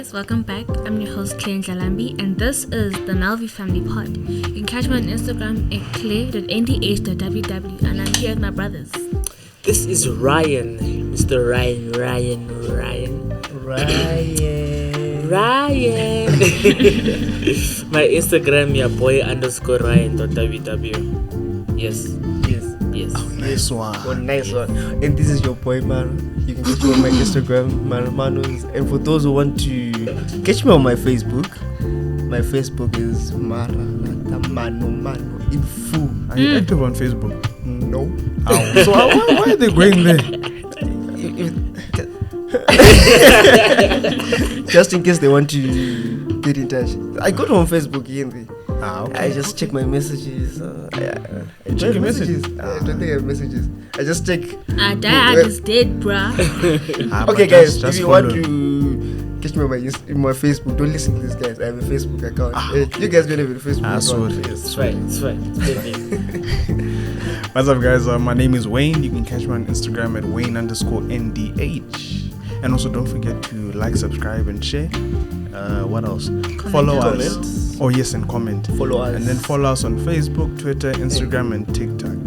guys, welcome back. I'm your host Claire Ndhlalambi, and this is the MelVee Family Pod. You can catch me on Instagram at claire.ndh.ww, and I'm here with my brothers. This is Ryan, Mr. Ryan. My Instagram, your boy _Ryan.ww. Yes. Oh, nice one. And this is your boy Maro. You can catch me on my Instagram, Manos. And for those who want to catch me on my Facebook is Mano Info. Are you active on Facebook? No. Ow. So why are they going there? Just in case they want to get in touch. I go on Facebook okay. Okay. I just check my messages. Check your messages? I don't think I have messages. I just check. I just did, bruh. Okay, guys, if you want to catch me on my Facebook, don't listen to this, guys. I have a Facebook account. You guys don't have a Facebook account. It's fine. What's up, guys? My name is Wayne. You can catch me on Instagram at Wayne_NDH. And also don't forget to like, subscribe, and share. What else? Follow us. Oh yes, and comment. Follow us. And then follow us on Facebook, Twitter, Instagram, and TikTok.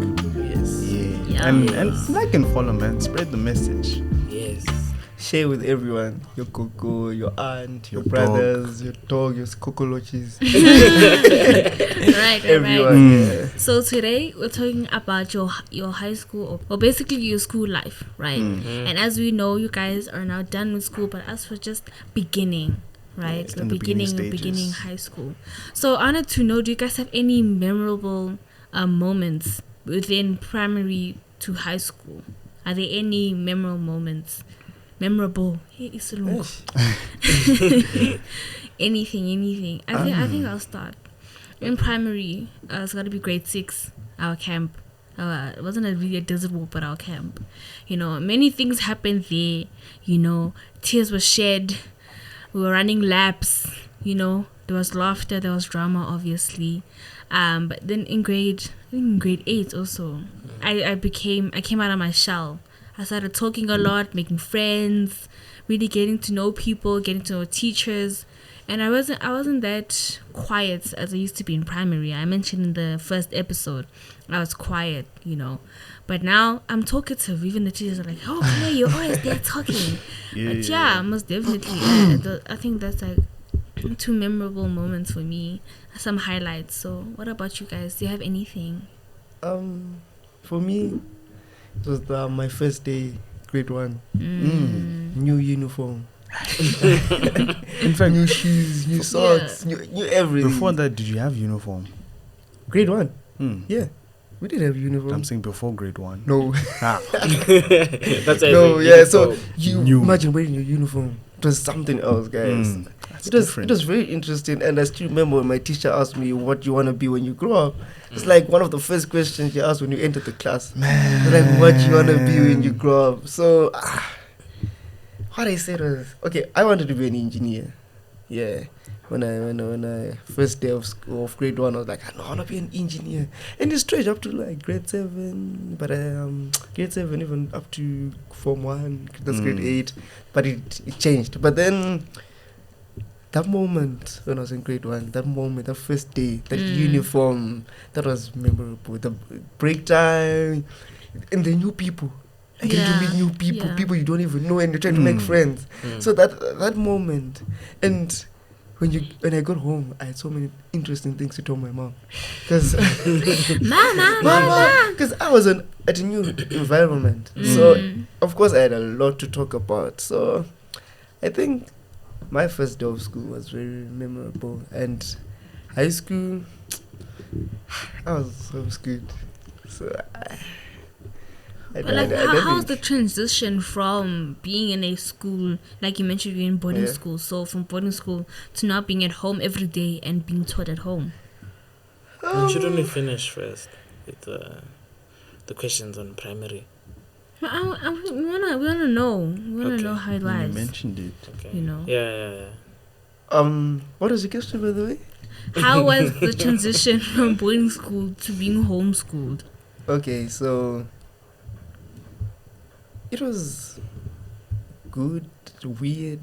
Yes. Yeah. And like and follow, man. Spread the message. Yes. Share with everyone. Your coco, your aunt, your Your brothers, your dog, your cockroaches. Right. Everyone. Yeah. So today we're talking about your high school, or basically your school life, right? Mm-hmm. And as we know, you guys are now done with school, but us we're just beginning. Right, Yes, the in the beginning beginning stages. high school. So I wanted to know, do you guys have any memorable moments within primary to high school? Are there any memorable moments? Hey, it's a long. Anything. I think I'll start. In primary, it's got to be grade 6, our camp. It wasn't really a desert walk, but our camp. You know, many things happened there. You know, tears were shed. We were running laps, you know, there was laughter, there was drama, obviously. But then in grade 8 also, I came out of my shell. I started talking a lot, making friends, really getting to know people, getting to know teachers. And I wasn't that quiet as I used to be in primary. I mentioned in the first episode, I was quiet, you know. But now I'm talkative. Even the teachers are like, "Oh, Claire, you're always there talking." But yeah, most definitely. I think that's like 2 memorable moments for me. Some highlights. So, what about you guys? Do you have anything? For me, it was my first day, grade 1. New uniform. In fact, New shoes, new socks, new everything. before that, did you have uniform? Grade 1. Yeah. We did have uniform. I'm saying before grade 1. No. That's No, yeah, so you New. imagine wearing your uniform. It was something else, guys. That's It was different. very interesting, and I still remember when my teacher asked me what you want to be when you grow up. It's like one of the first questions you ask when you enter the class. Man. It's like, what you want to be when you grow up? So, what I said was, okay, I wanted to be an engineer. Yeah. When I first day of school, of grade 1, I was like, I want to be an engineer. And it's straight up to like grade 7, but grade 7 even up to Form 1, that's grade 8. But it changed. But then that moment when I was in grade 1, that first day, that uniform, that was memorable. The break time and the new people. I get to meet new people, people you don't even know, and you're trying to make friends. So that moment, and when I got home, I had so many interesting things to tell my mom, because Mama, because I was at a new environment. So of course I had a lot to talk about. So I think my first day of school was very memorable, and high school, I was so good. So how's the transition from being in a school, like you mentioned, you're in boarding school, so from boarding school to now being at home every day and being taught at home? Shouldn't we finish first with the questions on primary? We wanna know. We wanna know how it You was. mentioned it. Okay. You know. Yeah. What was the question, by the way? How was the transition from boarding school to being homeschooled? Okay, so it was good, weird,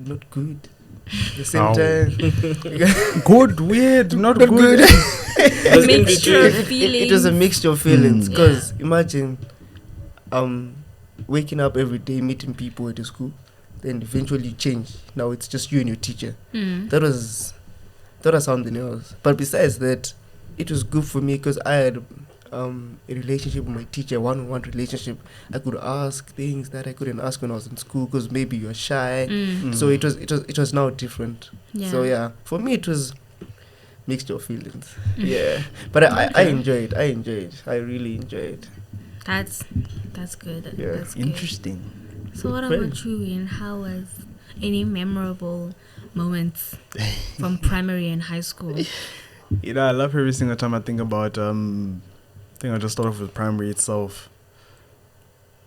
not good. At the same How? time, Good, weird, not not good. good. It was in Mixture of between. feelings. It was a mixture of feelings. Mm. Because imagine, waking up every day, meeting people at the school, then eventually you change. Now it's just you and your teacher. That was something else. But besides that, it was good for me because I had a relationship with my teacher, one-on-one relationship. I could ask things that I couldn't ask when I was in school because maybe you're shy. So it was now different. Yeah. So yeah, for me it was mixture of feelings. Yeah, but I enjoyed. I really enjoyed. That's good. Yeah. That's good. Interesting. So what Great. about you, Ian? How was any memorable moments from primary and high school? You know, I love every single time I think about. I think I'll just start off with primary itself.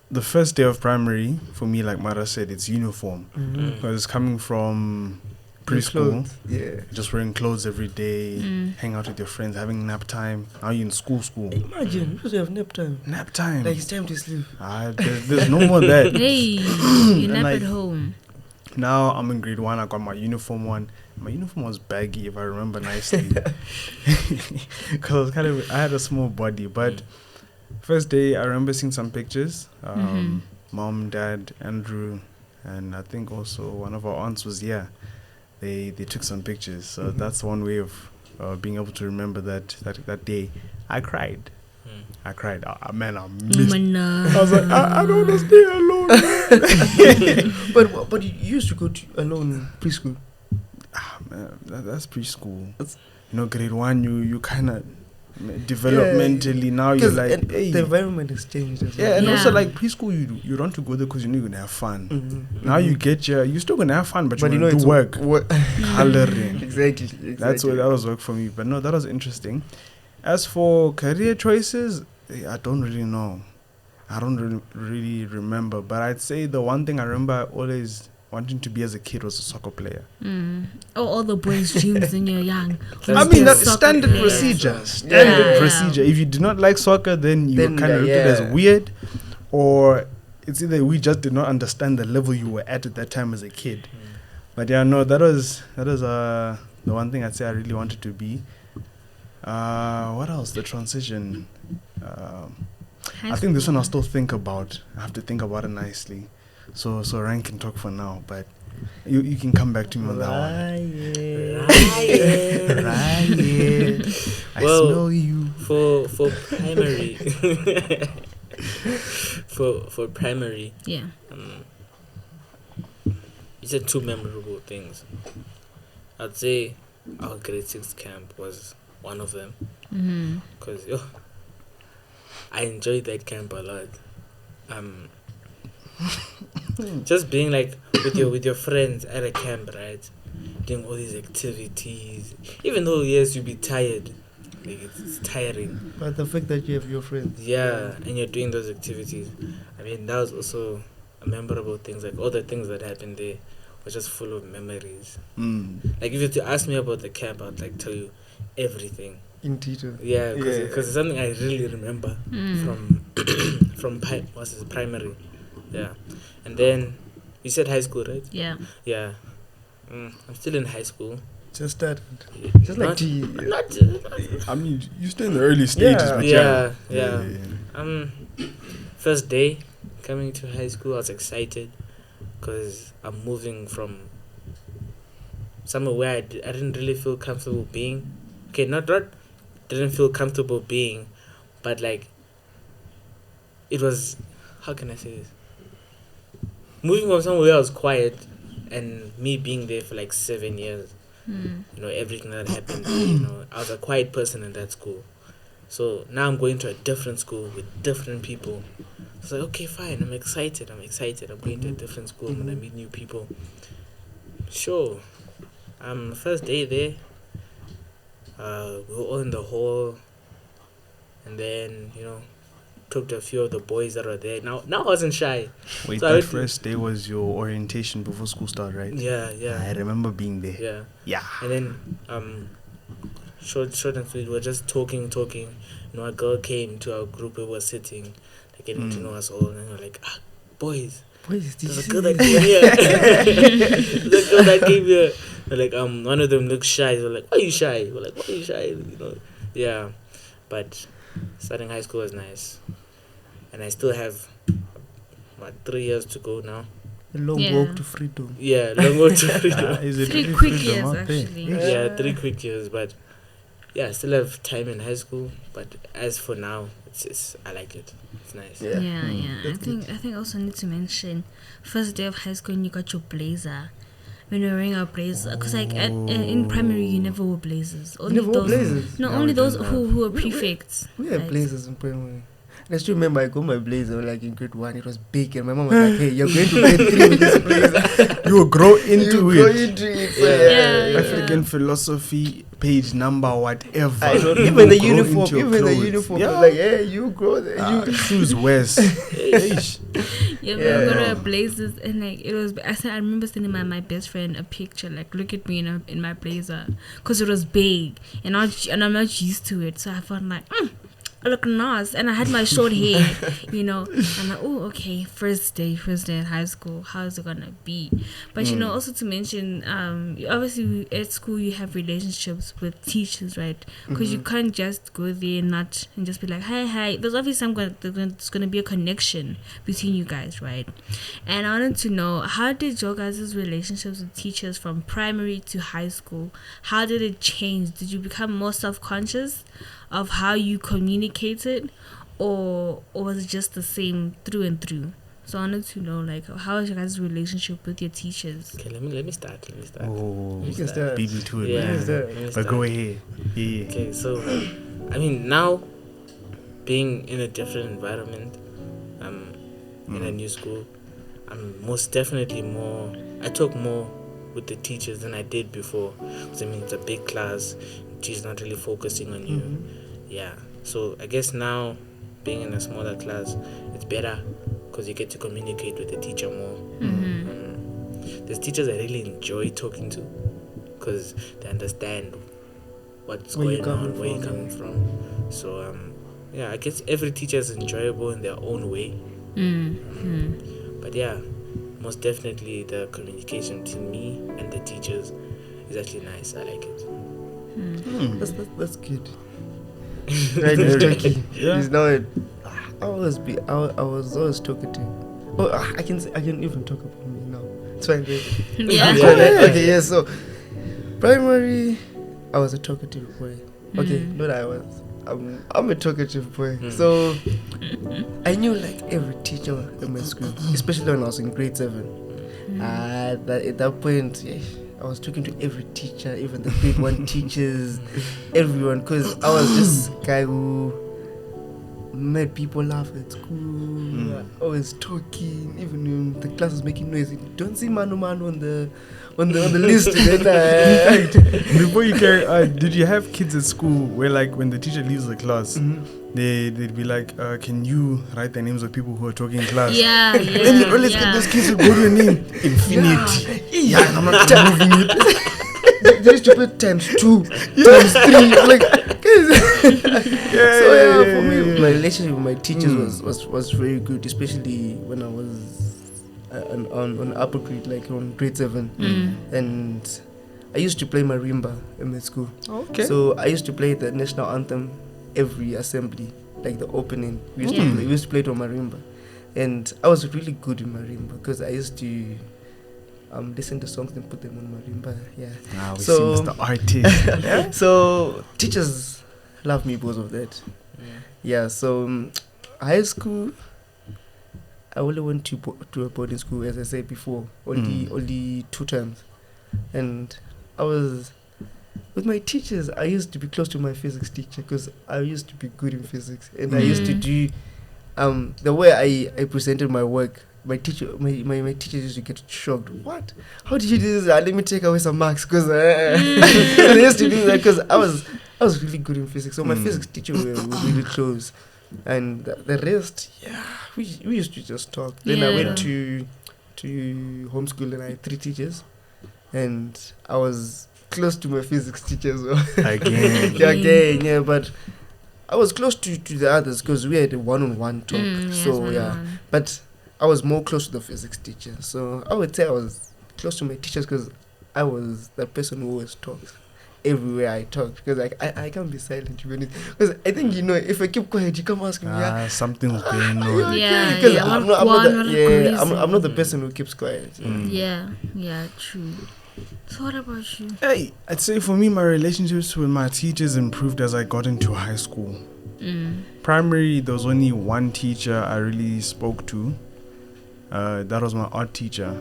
The first day of primary for me, like Mara said, it's uniform because it's coming from preschool. Clothes. Yeah. Just wearing clothes every day, hang out with your friends, having nap time. Now you're in school. Imagine because you have nap time. Nap time. Like it's time to sleep. There's no more that. Hey, you nap like- at home. Now I'm in grade 1. I got my uniform on. My uniform was baggy, if I remember nicely, because I had a small body. But first day, I remember seeing some pictures. Mom, Dad, Andrew, and I think also one of our aunts was here. They took some pictures. So that's one way of being able to remember that day. I cried. I cried. Man, I missed. I was like, I don't want to stay alone. But you used to go alone in preschool. Man, that's preschool. Grade 1, you kind of developmentally now you're like, hey. The environment has changed as well. Yeah, and also like preschool, you don't want to go there because you know you're gonna have fun. Now you get you're still gonna have fun, but you know it's do work. Coloring. Exactly. That's what that was work for me. But no, that was interesting. As for career choices, I don't really know. I don't really remember. But I'd say the one thing I remember always wanting to be as a kid was a soccer player. All the boys' dreams when you're young. I mean, that's Soccer standard player. procedure. Yeah. Procedure. If you do not like soccer, then you were kind of looked at as weird, or it's either we just did not understand the level you were at that time as a kid. But yeah, no, that was the one thing I'd say I really wanted to be. What else? The transition. I think this one I'll still think about. I have to think about it nicely. So Ryan can talk for now, but you can come back to me on that one. Ryan. I smell you. For primary. for primary. Yeah. You said two memorable things. I'd say our grade 6 camp was one of them. Because I enjoyed that camp a lot. Just being like with your friends at a camp, right? Doing all these activities. Even though yes, you'll be tired. Like it's tiring. But the fact that you have your friends. Yeah, and you're doing those activities. I mean, that was also a memorable things. Like all the things that happened there were just full of memories. Like if you were to ask me about the camp, I'd like tell you everything. In detail. Yeah, because it's something I really remember from primary. Yeah, and then you said high school, right? Yeah. Yeah. I'm still in high school. Just started. Just Not- like tea. Not. I mean, you're still in the early stages, but Yeah. First day coming to high school, I was excited because I'm moving from somewhere where I didn't really feel comfortable being. Okay, not didn't feel comfortable being, but like it was. How can I say this? Moving from somewhere where I was quiet, and me being there for like 7 years. You know, everything that happened. You know, I was a quiet person in that school. So now I'm going to a different school with different people. It's like, okay, fine. I'm excited. I'm going to a different school. I'm gonna meet new people. Sure. First day there. We were all in the hall, and then talked to a few of the boys that were there. Now I wasn't shy. Wait, So I that went first day was your orientation before school started, right? Yeah. I remember being there. Yeah. And then short and sweet, we were just talking. A girl came to our group where we were sitting, like getting to know us all, and we were like, boys, There's a girl that came here. The girl that came here. Like one of them looks shy. They're like, why are you shy? We're like, why are you shy? You know, yeah. But starting high school was nice, and I still have 3 years to go now. A long walk to freedom. Yeah, long walk to freedom. Is it 3 quick years actually. Yeah, 3 quick years, but yeah, I still have time in high school. But as for now, it's I like it. It's nice. Yeah. I think also need to mention first day of high school when you got your blazer. When we were wearing our blazers, because like in primary you never wore blazers. Only never wore blazers? No, only those who were prefects. We had blazers in primary. I still remember I got my blazer like in grade 1. It was big, and my mom was like, "Hey, you're going to grade 3 with this blazer. You will grow into it. Yeah. African philosophy, page number, whatever. I don't You even will the grow uniform. into your Even the clothes. uniform. Yeah. Like, hey, you grow there. You Shoes west. Eish. We got our blazers, and like it was. I remember sending my best friend a picture, like look at me in my blazer, because it was big, and I'm not used to it, so I felt like. I look nice, and I had my short hair, you know. I'm like, oh, okay, first day in high school. How is it gonna be? But you know, also to mention, obviously at school you have relationships with teachers, right? Because you can't just go there and just be like, hi. There's obviously there's gonna be a connection between you guys, right? And I wanted to know, how did your guys' relationships with teachers from primary to high school? How did it change? Did you become more self-conscious of how you communicated, or was it just the same through and through? So I wanted to know, like, how is your guys' relationship with your teachers? Okay, let me start. Oh, You can start. beat me to it, Yeah, man. let me But start. go ahead. Yeah. Okay, so I mean, now being in a different environment, in a new school, I'm most definitely I talk more with the teachers than I did before. Because I mean, it's a big class. She's not really focusing on you. Yeah, so I guess now being in a smaller class, it's better because you get to communicate with the teacher more. There's teachers I really enjoy talking to because they understand what's going on, where you're coming from. So yeah, I guess every teacher is enjoyable in their own way. But yeah, most definitely the communication between me and the teachers is actually nice. I like it. That's good. Right, you're talking. He's now. I was always talkative. Oh, I can even talk about me now. It's fine. Yeah. Okay, yeah. So, primary, I was a talkative boy. Okay, not I was. I'm a talkative boy. So, I knew like every teacher in my school, especially when I was in grade 7. At that point, yeah, I was talking to every teacher, even the grade 1 teachers, everyone, because I was just a guy who made people laugh at school. Always talking, even when the class was making noise. Don't see manu on the list. Before you carry, did you have kids at school where, like, when the teacher leaves the class, they'd be like, "Can you write the names of people who are talking in class?" Yeah. Then you always get those kids who go to your name, Infinity. Yeah, I'm not moving it. They used to put ×2, ×3, like. For me, my relationship with my teachers was very good, especially when I was on upper grade, like on grade 7, and I used to play marimba in my school. Okay. So I used to play the national anthem every assembly, like the opening. We used to play it on marimba, and I was really good in marimba because I used to listen to songs and put them on marimba. Yeah. We see Mr. Artist. So teachers love me because of that. Yeah. So high school, I only went to a boarding school, as I said before, only 2 times, and I was with my teachers. I used to be close to my physics teacher because I used to be good in physics, and I used to do the way I presented my work. My teachers used to get shocked. What? How did you do this? Let me take away some marks because they used to do that because I was really good in physics. So my physics teacher were really close, and the rest, we used to just talk. Then I went to homeschool and I had 3 teachers, and I was close to my physics teacher as well. Again, but I was close to the others because we had a one-on-one talk. But I was more close to the physics teacher. So I would say I was close to my teachers because I was that person who always talks everywhere I talk, because like I can't be silent, to be honest. Because I think, you know, if I keep quiet, you come ask me, something's going on. Because I'm not the person who keeps quiet. Yeah, true. So what about you? Hey, I'd say for me, my relationships with my teachers improved as I got into high school. Primary, there was only one teacher I really spoke to. That was my art teacher.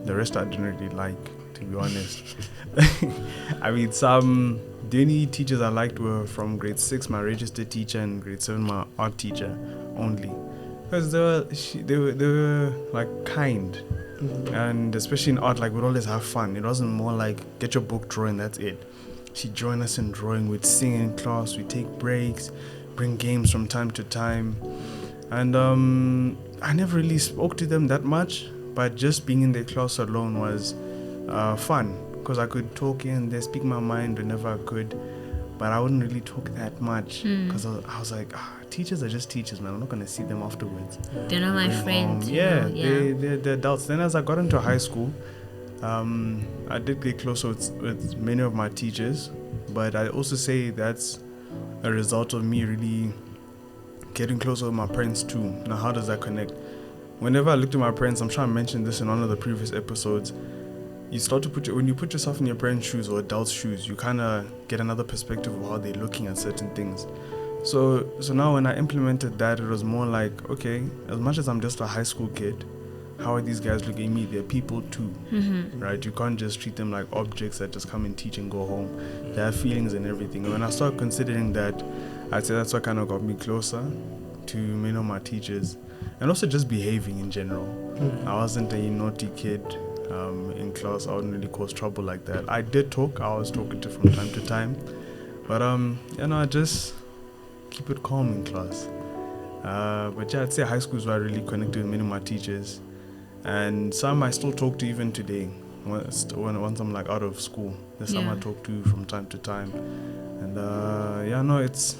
The rest I didn't really like, to be honest. I mean, the only teachers I liked were from grade 6, my register teacher, and grade 7, my art teacher only. Because they were like kind. And especially in art, like, we'd always have fun. It wasn't more like get your book drawing, that's it. She'd join us in drawing, we'd sing in class, we'd take breaks, bring games from time to time. And I never really spoke to them that much, but just being in their class alone was fun, because I could talk here and there, speak my mind whenever I could, but I wouldn't really talk that much, because I was like, teachers are just teachers, man. I'm not going to see them afterwards. They're not my friends. They're adults. Then as I got into high school, I did get closer with many of my teachers, but I also say that's a result of me really getting closer with my parents too. Now, how does that connect? Whenever I look at my parents, I'm sure I mentioned this in one of the previous episodes, you start to when you put yourself in your parents' shoes or adults' shoes, you kind of get another perspective of how they're looking at certain things. So now when I implemented that, it was more like, okay, as much as I'm just a high school kid, how are these guys looking at me? They're people too, right? You can't just treat them like objects that just come and teach and go home. They have feelings and everything. And when I started considering that, I'd say that's what kind of got me closer to many of my teachers, and also just behaving in general. I wasn't a naughty kid in class. I wouldn't really cause trouble like that. I did talk. I was talking to from time to time, but I just keep it calm in class. But yeah, I'd say high school is where I really connected with many of my teachers, and some I still talk to even today. Once I'm like out of school, there's some I talk to from time to time, and it's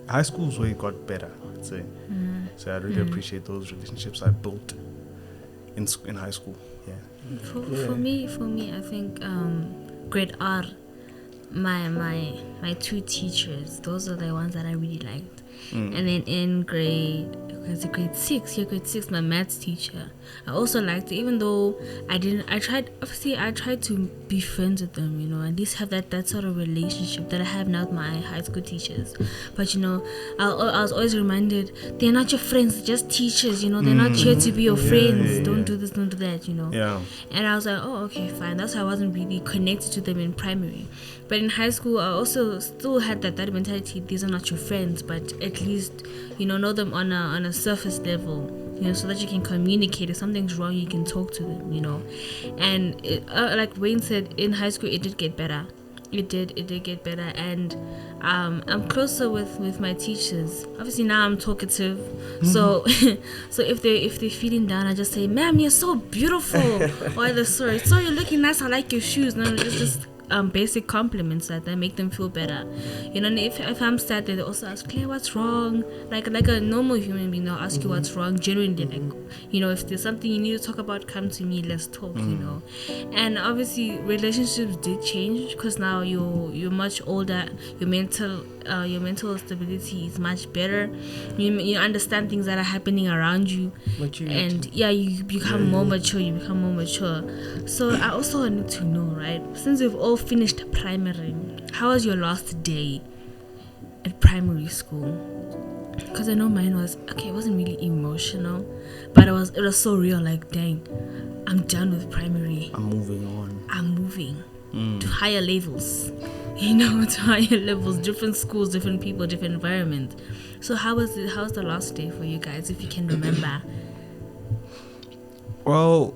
high school is where it got better, I'd say. So I really appreciate those relationships I built in high school. Yeah. For me, I think grade R, my two teachers, those are the ones that I really liked. And then in grade 6, my maths teacher, I also liked it, even though I tried to be friends with them, at least have that sort of relationship that I have now with my high school teachers. But I was always reminded, they're not your friends, they're just teachers, they're not here to be your friends. Don't do this, don't do that, Yeah. And I was like, oh, okay, fine. That's why I wasn't really connected to them in primary. But in high school, I also still had that mentality. These are not your friends, but at least know them on a surface level, so that you can communicate. If something's wrong, you can talk to them, And like Wayne said, in high school, it did get better. It did get better, and I'm closer with my teachers. Obviously now I'm talkative, so if they're feeling down, I just say, "Ma'am, you're so beautiful," or the sorry, you're looking nice. I like your shoes. No, it's just basic compliments that make them feel better, and if I'm sad, they also ask, "Claire, what's wrong?" Like a normal human being, they'll ask you what's wrong genuinely, if there's something you need to talk about, come to me, let's talk. And obviously relationships did change, because now you're much older, your mental stability is much better, you understand things that are happening around you, and you become more mature. So I also wanted to know, right, since we've all finished primary, how was your last day at primary school? Because I know mine was okay. It wasn't really emotional, but it was so real. Like, dang, I'm done with primary. I'm moving on. I'm moving to higher levels. To higher levels, different schools, different people, different environment. So how was the last day for you guys, if you can remember? Well,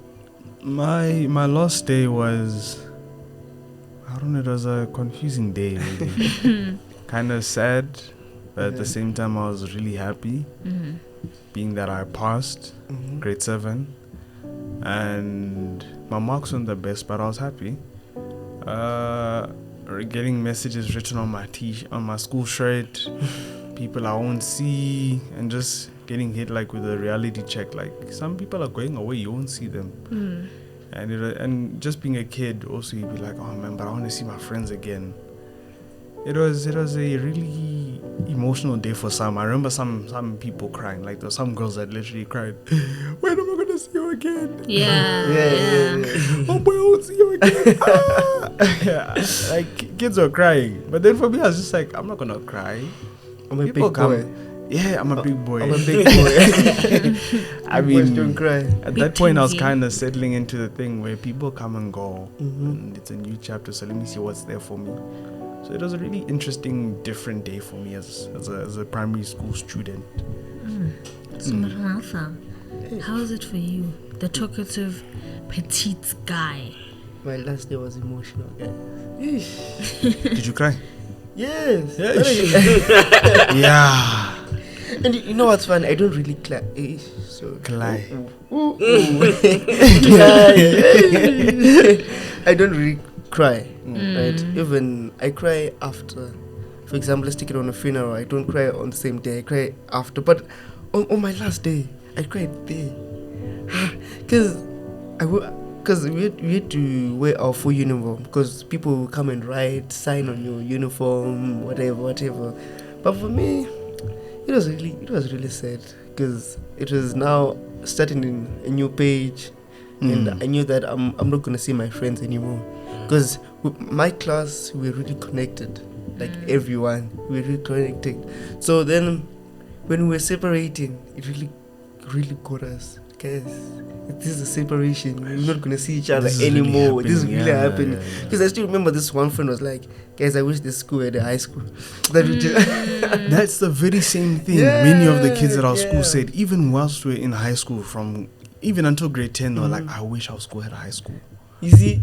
my last day was, I don't know, it was a confusing day, really. Kind of sad, but at the same time I was really happy, being that I passed grade 7, and my marks weren't the best, but I was happy. Getting messages written on my school shirt, people I won't see, and just getting hit like with a reality check. Like some people are going away, you won't see them. And just being a kid, also you'd be like, oh man, but I want to see my friends again. It was a really emotional day for some. I remember some people crying. Like there were some girls that literally cried, when am I gonna see you again? Yeah. Oh boy, I won't see you again. Yeah. Like kids were crying. But then for me I was just like, I'm not gonna cry. I'm a People big come. boy. Yeah, I'm a big boy. I'm a big boy. I Boys mean, don't cry. at Big that point I was teensy. kind of settling into the thing where people come and go, Mm-hmm. and it's a new chapter, so let me see what's there for me. So it was a really interesting, different day for me as a primary school student. So Malfa, how is it for you, the talkative petite guy? My last day was emotional, guys. Yeesh. Did you cry? Yes. Yeah. And you know what's fun? I don't really cry. So Cry. I don't really cry. Mm. Right? Even I cry after. For example, let's take it on a funeral. I don't cry on the same day. I cry after. But on my last day, I cried there. Because we had to wear our full uniform. Because people will come and write, sign on your uniform, whatever. But for me, it was really sad. Because it was now starting in a new page. And I knew that I'm not going to see my friends anymore. Because my class, we were really connected. Like everyone, we were really connected. So then, when we were separating, it really got us. Guys, this is a separation. We're not going to see each other anymore. This is really happening. Because I still remember this one friend was like, guys, I wish this school had a high school. That's the very same thing many of the kids at our school said. Even whilst we were in high school, even until grade 10, they were like, I wish our school had a high school. You see,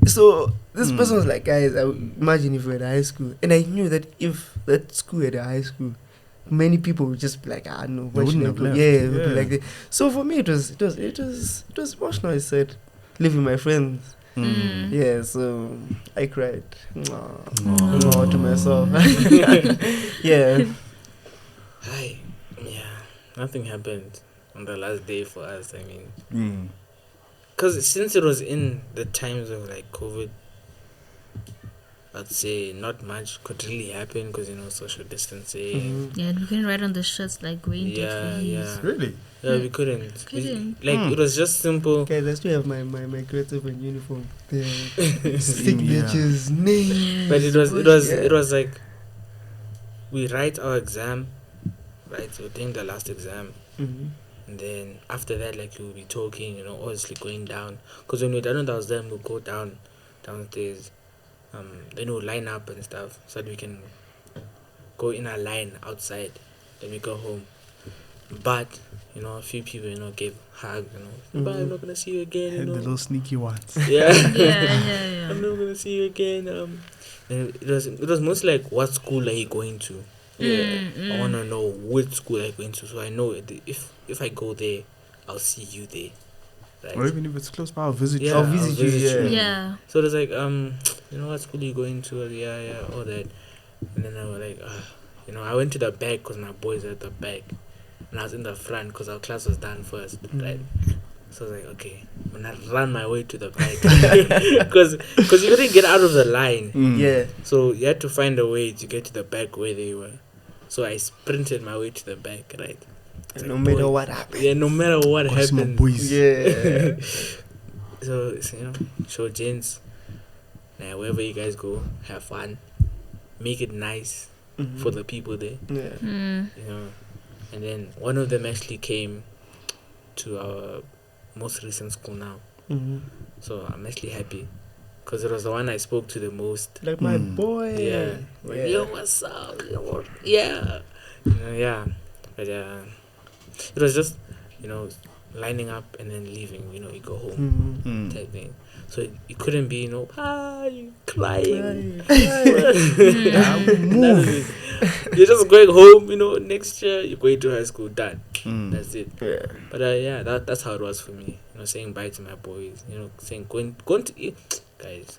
so this person was like, guys, imagine if we had a high school. And I knew that if that school had a high school, many people would just be like, no, why should I go? Yeah, it would be like that. So for me, it was emotional. I said, leaving my friends. Yeah, so I cried. To myself. Yeah. Hi. Yeah, nothing happened on the last day for us. I mean, because since it was in the times of like COVID, I'd say not much could really happen because social distancing. Yeah, we couldn't write on the shirts like Wayne did for his. Really? Yeah, we couldn't. Couldn't. It was just simple. Guys, I still have my creative and uniform. Signatures, names. But it was like we write our exam, right? So we're doing the last exam. And then after that, like you'll be talking, obviously going down. Because when we're done with our exam, we'll go downstairs. Then we'll line up and stuff so that we can go in a line outside. Then we go home. But, a few people, gave hugs, but I'm not going to see you again, The little sneaky ones. Yeah. I'm not going to see you again. And it was mostly like, what school are you going to? I want to know which school I'm going to, so I know if I go there, I'll see you there. Right? Or even if it's close by, I'll visit you. I'll visit you. Yeah. So it was like, what school are you going to? Yeah, all that. And then I was like, I went to the back because my boys were at the back, and I was in the front because our class was done first, right? So I was like, okay, I'm gonna run my way to the back because you couldn't get out of the line. Yeah. So you had to find a way to get to the back where they were. So I sprinted my way to the back, right? No matter what happens. Yeah, no matter what happens. Boys. Yeah. So show gents. Now wherever you guys go, have fun. Make it nice for the people there. Yeah. And then one of them actually came to our most recent school now. So I'm actually happy because it was the one I spoke to the most. Like my boy. Yeah. Like, yo, what's up? Yeah. But it was just, lining up and then leaving, you go home type thing. So it couldn't be, you crying. You're just going home, next year you're going to high school, done. That's it. Yeah. But that's how it was for me. Saying bye to my boys, saying going to guys,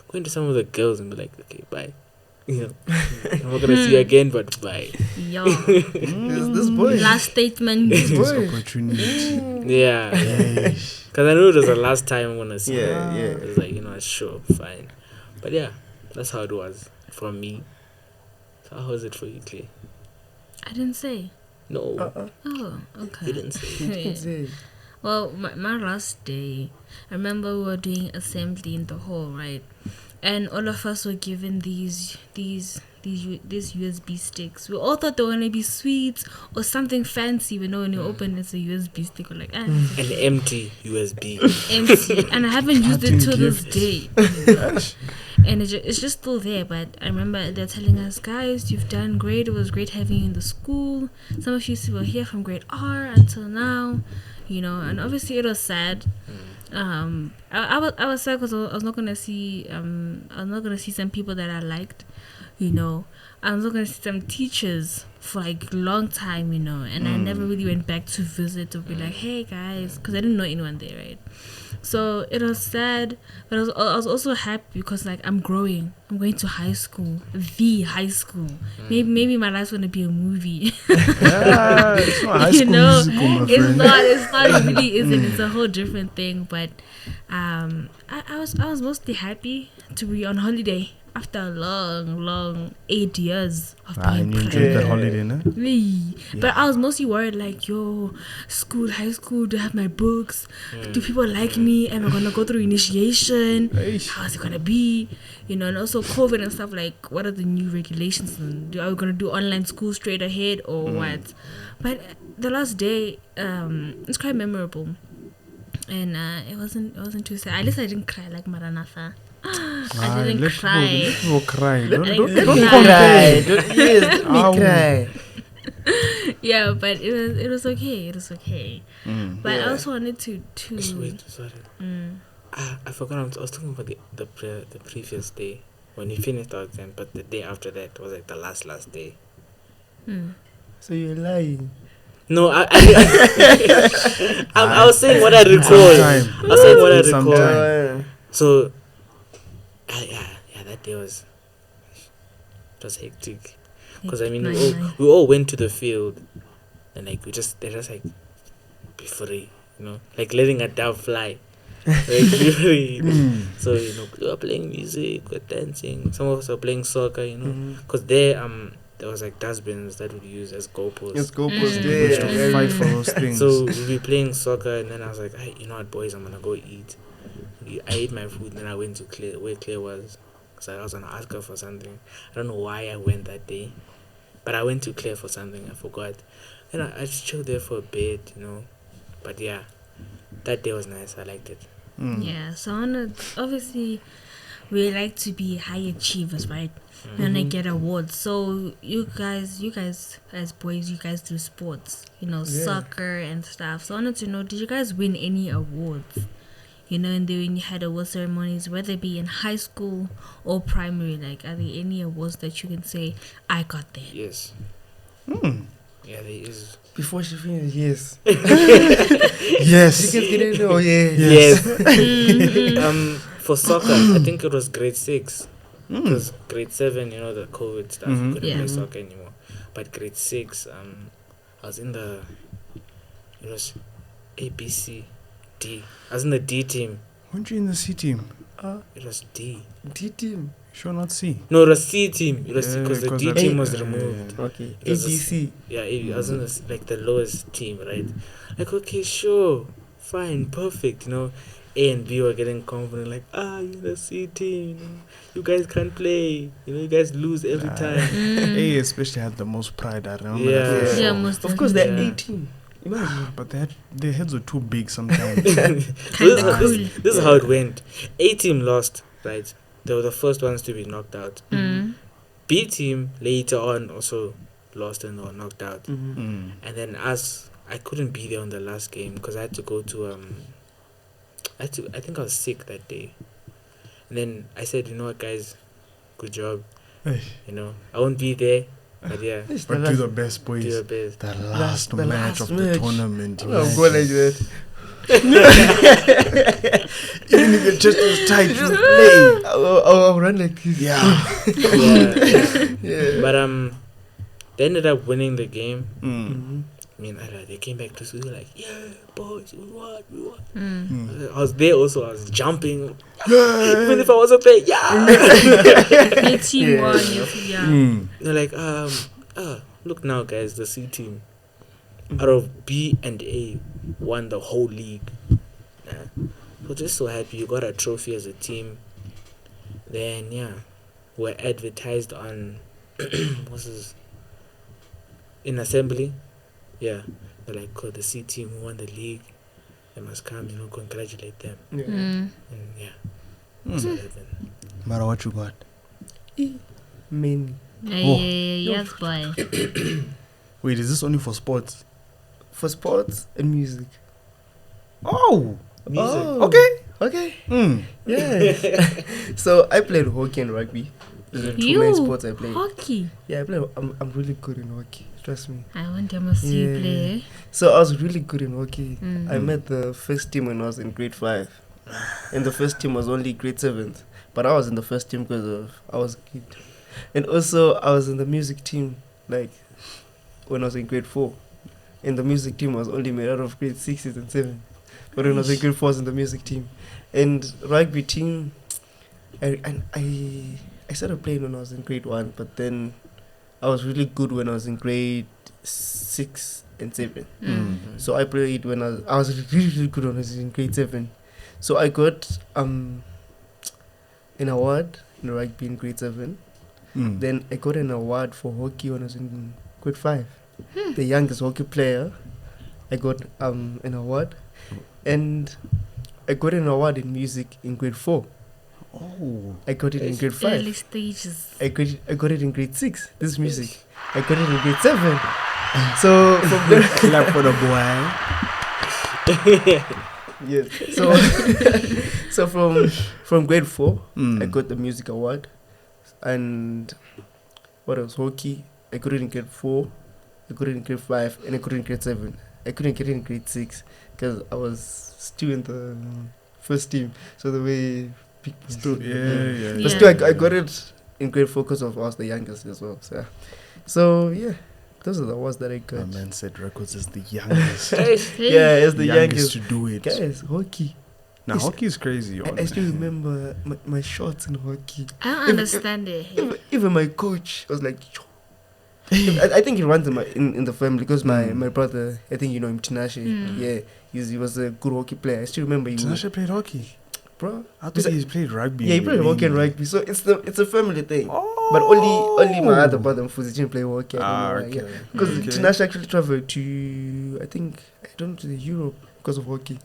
going to some of the girls and be like, okay, bye. You know, I'm not gonna see you again, but bye. Yo. This boy. Last statement. This This boy. opportunity. Yeah, because I knew it was the last time I'm gonna see. Yeah, yeah. It was like, sure, fine, but yeah, that's how it was for me. So how was it for you, Clay? I didn't say. No, Oh, okay. you didn't say. Well, my last day, I remember we were doing assembly in the hall, right? And all of us were given these USB sticks. We all thought they were gonna be sweets or something fancy. You know, when you open it's a USB stick, we're like, An empty USB. empty. And I haven't used it till this day. Gosh. And it's just still there. But I remember they're telling us, guys, you've done great. It was great having you in the school. Some of you were here from grade R until now. And obviously it was sad. I was sad because I was not gonna see some people that I liked. I was not gonna see some teachers for like a long time. And I never really went back to visit or be like, hey guys, because I didn't know anyone there, right? So it was sad, but I was also happy because like I'm growing. I'm going to high school, the high school. Maybe my life's gonna be a movie. Yeah, it's not high school musical, my friend. It's not. It really isn't. It's a whole different thing. But I was mostly happy to be on holiday after a long 8 years of being And you enjoyed pregnant. that holiday, no? Really. But I was mostly worried like, high school, do I have my books? Do people like me? Am I gonna go through initiation? How's it gonna be? And also COVID and stuff, like what are the new regulations? And are we gonna do online school straight ahead or what? But the last day, it's quite memorable. And it wasn't too sad. At least I didn't cry like Maranatha. I didn't cry. Let people cry. Don't Let don't me compare. cry. Let me cry. Yeah, but it was okay. It was okay. But I also wanted to. Wait, sorry. I forgot. I was talking about the previous day when we finished our exam, but the day after that was like the last day. So you're lying. No, I was saying what I recall. I was saying what I recall. So, yeah, that day was hectic. Because we all went to the field, and like they just like be free, like letting a dove fly. Like be free. So we were playing music, we were dancing. Some of us were playing soccer, because there was like dustbins that we use as goalposts. We used to fight for those things. So we'd be playing soccer, and then I was like, hey, you know what, boys, I'm gonna go eat. I ate my food, and then I went to Claire, where Claire was, because I was gonna ask her for something. I don't know why I went that day, but I went to Claire for something. I forgot. And I just chilled there for a bit, But yeah, that day was nice. I liked it. Yeah, so obviously we like to be high achievers, right? And I get awards. So you guys as boys, you guys do sports, soccer and stuff. So I wanted to know, did you guys win any awards? And then when you had award ceremonies, whether it be in high school or primary, like are there any awards that you can say, I got that? Yes. Yeah, there is. Before she finished, yes. Yes. You can get it. Oh yeah. Yes. For soccer, I think it was grade 6. Because grade 7, the COVID stuff, we couldn't play soccer anymore. But grade 6, I was in it was A, B, C, D. I was in the D team. Weren't you in the C team? It was D. D team. Sure, not C. No, it was C team. It was because the D team was removed. Okay. It was ABC. I was in the lowest team, right? Like, okay, sure, fine, perfect, A and B were getting confident, like, you're the C team, you guys can't play, you guys lose every time. A especially had the most pride, I remember. Yeah. That for sure. Yeah, most Of course, they're Yeah. 18. Imagine. But their heads were too big sometimes. This is how it went. A team lost, right? They were the first ones to be knocked out. B team later on also lost and they were knocked out. And then I couldn't be there on the last game because I had to go to I think I was sick that day. And then I said, you know what, guys, good job. I won't be there, but yeah. But do the best, boys. Do your best. The last the match last of match. the tournament. I'm going like that. Even if your chest was tight, you play. I'll run like this. Yeah. But they ended up winning the game. Mhm. I mean, they came back to school like, yeah, boys, we won. Mm. I was there also. I was jumping. Yeah. Even if I wasn't there, yeah. Your team won. Your team, yeah. They're like, look now, guys, the C team out of B and A won the whole league. We're just so happy you got a trophy as a team. Then we're advertised on what's this? In assembly. Yeah. They're like, oh, the C team who won the league. They must come, congratulate them. Yeah. Mm. And so happened. Matter what you got. Many. Yes, boy. Wait, is this only for sports? For sports and music. Oh. Music. Oh. Okay. Yeah. So I played hockey and rugby. Those are two main sports I played. Hockey. Yeah, I play. I'm really good in hockey. Trust me. I want to see you play. So I was really good in hockey. Mm. I met the first team when I was in grade 5, and the first team was only grade 7th. But I was in the first team because I was good, and also I was in the music team like when I was in grade 4. And the music team was only made out of grade 6s and 7. But when I was in grade 4, I was in the music team, and rugby team. I started playing when I was in grade 1, but then I was really good when I was in grade 6 and 7. So I played when I was really good when I was in grade 7. So I got an award in rugby in grade 7. Then I got an award for hockey when I was in grade 5. The youngest hockey player. I got an award, and I got an award in music in grade 4. Oh. I got it in grade 5. Early stages. I got it in grade 6. This music. I got it in grade 7. So from there, Clap for the boy. yes. So from grade 4, I got the music award, and what else? Hockey. I got it in grade 4. I got it in grade 5, and I got it in grade 7. I couldn't get it in grade 6 because I was still in the first team. So the way people Yeah. But still, I got it in grade 4 because I was the youngest as well. So yeah, those are the awards that I got. My man said Records is the youngest. Yeah, it's the youngest to do it. guys. Hockey. Now hockey is crazy. I still remember my shots in hockey. I don't understand it. Even my coach was like, I think he runs in the family because my brother, I think you know him, Tinashe. Yeah, he was a good hockey player. I still remember him. Tinashe played hockey, bro. I thought he played rugby. Yeah, he played hockey and rugby. So it's a family thing. Oh. But only my other brother Mfuzi didn't play hockey. Okay. Because Tinashe actually traveled to to Europe because of hockey.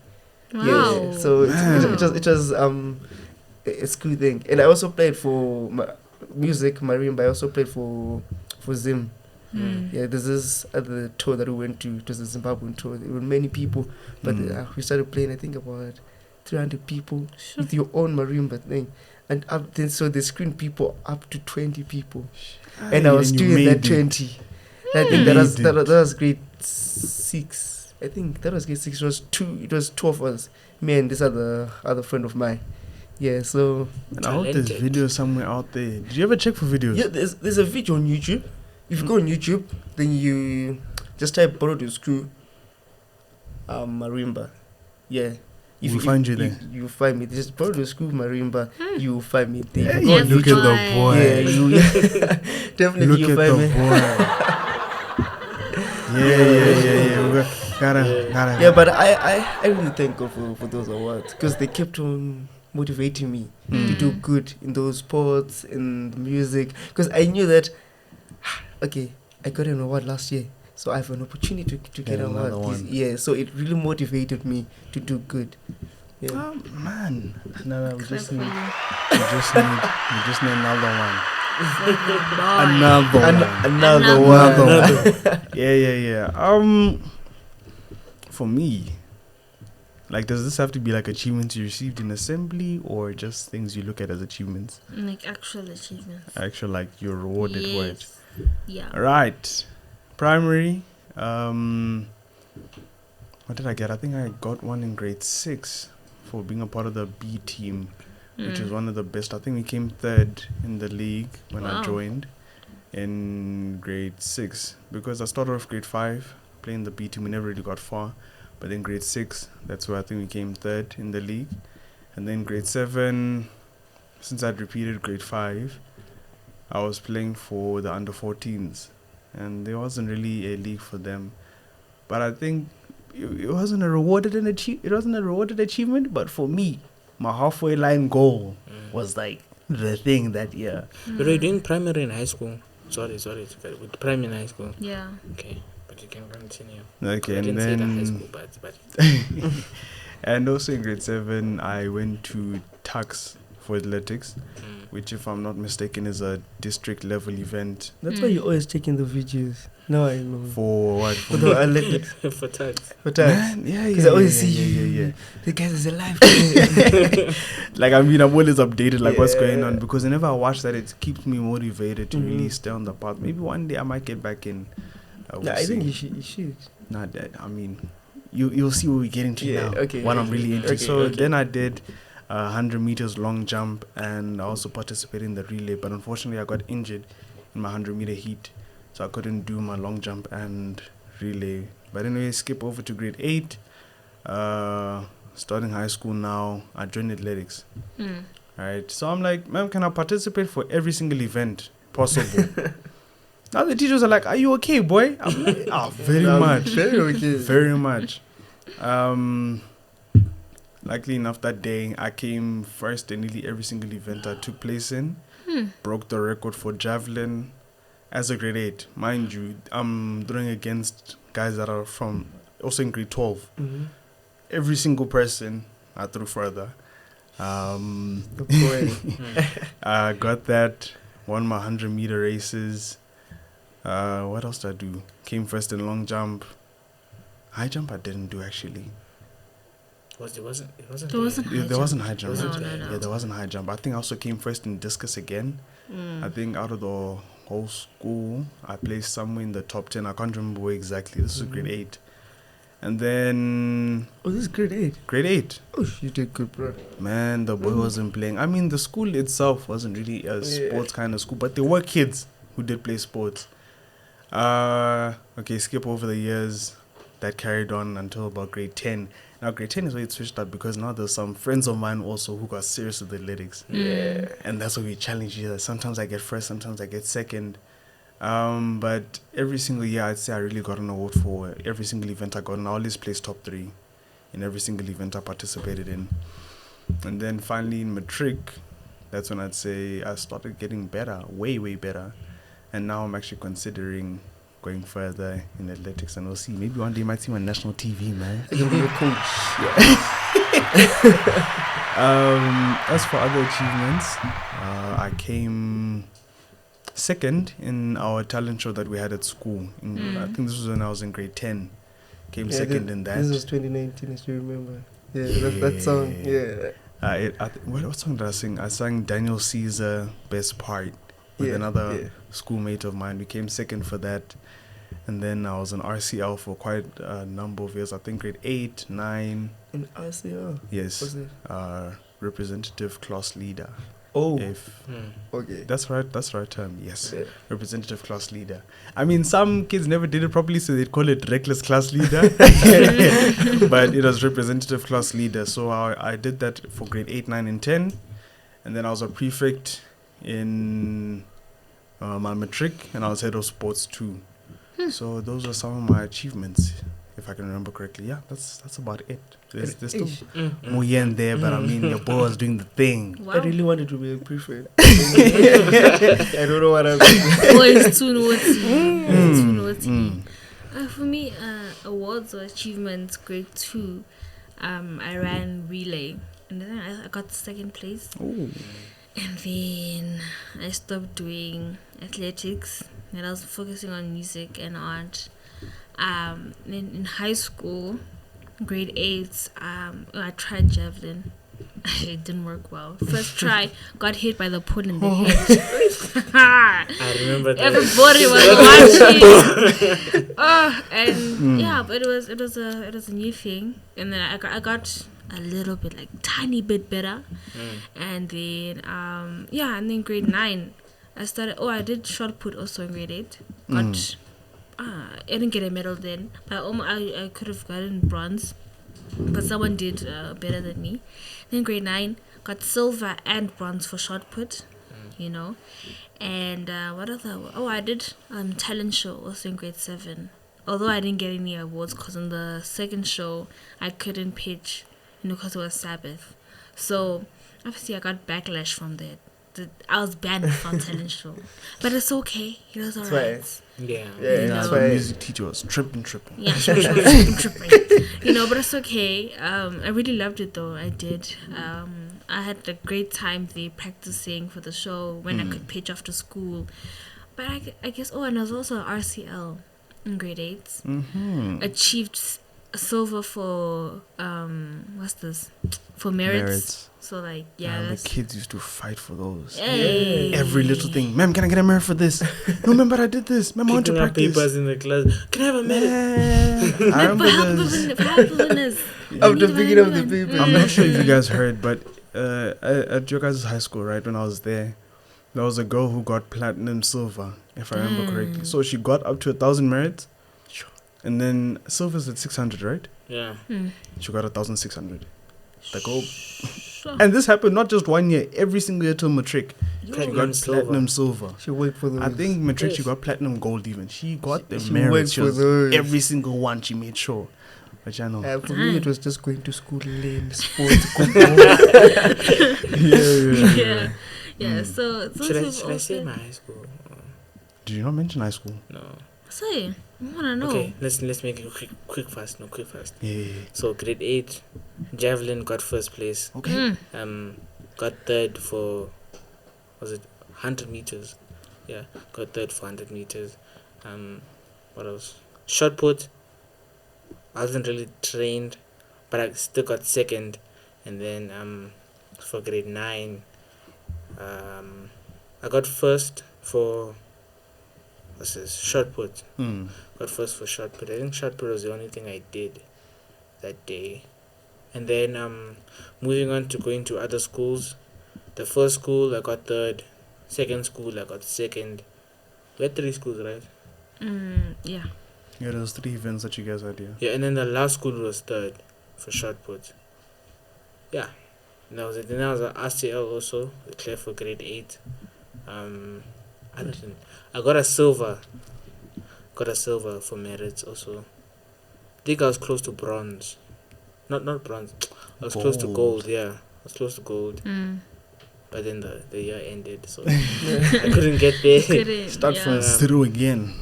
Wow. Yeah, so it was a school thing. And I also played for music, marimba. I also played for Zim. Yeah, there's this other tour that we went to. It was a Zimbabwean tour. There were many people, but we started playing, I think, about 300 people with your own marimba thing. And so they screened people up to 20 people. And I was still in that 20. I think that was grade 6. I think that was grade 6. It was two of us, me and this other friend of mine. Yeah, so and I hope there's video somewhere out there. Did you ever check for videos? Yeah, there's a video on YouTube. If you go on YouTube, then you just type "borrow to school marimba." Yeah, if you find you there. You find me. Just borrow to school marimba. You will find me there. Hey, look at the boy. Yeah, definitely you find me. Yeah. Gotta. Yeah, but I really thank God for those awards because they kept on motivating me to do good in those sports and music because I knew that okay, I got an award last year, so I have an opportunity to get an award this year. So it really motivated me to do good. Yeah. Oh man, no, we just need another one. Another one. Yeah. For me, like, does this have to be like achievements you received in assembly or just things you look at as achievements? Like actual achievements. Actual, like you're rewarded for it. Yeah. Right. Primary. what did I get? I think I got one in grade 6 for being a part of the B team, which is one of the best. I think we came third in the league when I joined in grade 6, because I started off grade 5 playing the B team. We never really got far, but in grade 6, that's where I think we came third in the league. And then grade 7, since I'd repeated grade 5, I was playing for the under 14s, and there wasn't really a league for them. But I think it wasn't a rewarded achievement. But for me, my halfway line goal was like the thing that year. But were you doing primary in high school? Sorry, with primary in high school. Yeah. Okay, but you can continue. Okay, I and didn't say then the high school, but and also in grade 7, I went to Tux for athletics, which, if I'm not mistaken, is a district level event. That's why you always taking the videos. Now I know. For what? For the athletics. for tags. For tags. Man, yeah. Because I always see yeah. the guys is alive. Like, I mean, I'm always updated, like, what's going on, because whenever I watch that, it keeps me motivated to really stay on the path. Maybe one day I might get back in. Yeah, I think you should. Not that. I mean, you'll see what we get into now. Okay. What I'm really into. Okay. Then I did 100 meters long jump, and I also participated in the relay. But unfortunately, I got injured in my 100-meter heat, so I couldn't do my long jump and relay. But anyway, skip over to grade 8. Starting high school now, I joined athletics. Right. So I'm like, ma'am, can I participate for every single event possible? Now the teachers are like, are you okay, boy? I'm like, very much. Very okay. Very much. Luckily enough, that day I came first in nearly every single event I took place in. Broke the record for javelin as a grade 8. Mind you, I'm throwing against guys that are from also in grade 12. Every single person I threw further. I got that. Won my 100-meter races. What else did I do? Came first in long jump. High jump I didn't do, actually. There wasn't There wasn't high jump. No. Yeah, there wasn't high jump. I think I also came first in discus again. I think out of the whole school, I placed somewhere in the top 10. I can't remember where exactly. This was grade 8. And then... Oh, this is grade 8? Grade 8. Oh, you did good, bro. Man, the boy wasn't playing. I mean, the school itself wasn't really a sports kind of school, but there were kids who did play sports. Okay, skip over the years. That carried on until about grade 10. Now, grade 10 is where it switched up, because now there's some friends of mine also who got serious with athletics. Yeah. And that's where we challenge each other. Sometimes I get first, sometimes I get second. But every single year, I'd say I really got an award for every single event I got. And I always placed top 3 in every single event I participated in. And then finally in matric, that's when I'd say I started getting better, way, way better. And now I'm actually considering going further in athletics, and we'll see. Maybe one day you might see me on national TV, man. I can be a coach. As for other achievements, I came second in our talent show that we had at school. I think this was when I was in grade 10. Came second in that. This was 2019, as you remember. Yeah, that song. Yeah. What song did I sing? I sang Daniel Caesar, Best Part, with another schoolmate of mine. We came second for that. And then I was in RCL for quite a number of years. I think grade 8, 9. In RCL? Yes. What's it? Representative class leader. Oh. Okay. That's right term. Yes. Yeah. Representative class leader. I mean, some kids never did it properly, so they'd call it reckless class leader. But it was representative class leader. So I did that for grade 8, 9, and 10. And then I was a prefect in my matric, and I was head of sports too. So those are some of my achievements, if I can remember correctly. Yeah, that's about it. There's still more here and there, but I mean, your boy was doing the thing. Wow. I really wanted to be a prefect. I don't know what I'm doing. Oh, it's too naughty. For me, awards or achievements, grade 2, I ran relay, and then I got second place. Ooh. And then I stopped doing athletics, and I was focusing on music and art. In high school, grade 8, I tried javelin. it didn't work well. First try, got hit by the pool in the head. I remember that. Everybody was watching. And yeah, but it was a new thing. And then I got a little bit, like tiny bit better. And then and then grade 9 I started. I did shot put also in grade 8. Got I didn't get a medal then, but I could have gotten bronze, but someone did better than me. Then grade 9 got silver and bronze for shot put, you know. And what other? I did talent show also in grade 7. Although I didn't get any awards because on the second show I couldn't pitch, because it was Sabbath. So obviously I got backlash from that. I was banned from talent show, but it's okay. It was alright. Yeah, that's why music teacher was tripping. Yeah, she was tripping. But it's okay. I really loved it though. I did. I had a great time there practicing for the show when I could pitch after school. But I guess. And I was also RCL in grade 8. Achieved silver for what's this? For merits. So like the kids used to fight for those. Hey. Every little thing. Ma'am, can I get a merit for this? No, ma'am, but I did this. Ma'am, I want to practice. Papers in the class. Can I have a merit? I remember this. Of the beginning of the paper. I'm not sure if you guys heard, but at your guys' high school, right, when I was there was a girl who got platinum silver, if I remember correctly. So she got up to 1,000 merits, and then silver's at 600, right? Yeah. She got 1,600. The gold. And this happened not just 1 year, every single year till matric. She got platinum silver. She worked for those. I think matric she got platinum gold even. She got the merits. She was every single one she made sure. But I know. For me, it was just going to school, learn sports, Yeah. So should I say my high school? Did you not mention high school? No. Say, I wanna know. Okay, let's make it quick fast. Yeah. So grade 8, javelin got first place. Okay. Got third for, was it 100 meters? Yeah, got third for 100 meters. What else? Shot put. I wasn't really trained, but I still got second. And then for grade 9, I got first for shot put. Got first for shot put. I think shot put was the only thing I did that day. And then moving on to going to other schools. The first school I got third. Second school I got second. We had 3 schools, right? Yeah. Yeah, there was 3 events that you guys had, yeah. Yeah, and then the last school was third for shot put. Yeah. And that was it. Then I was at RCL also, declared for grade 8. I got a silver. For merits also. I think I was close to bronze. Not bronze. I was close to gold, yeah. I was close to gold. But then the year ended, so I couldn't get there. Start from zero again.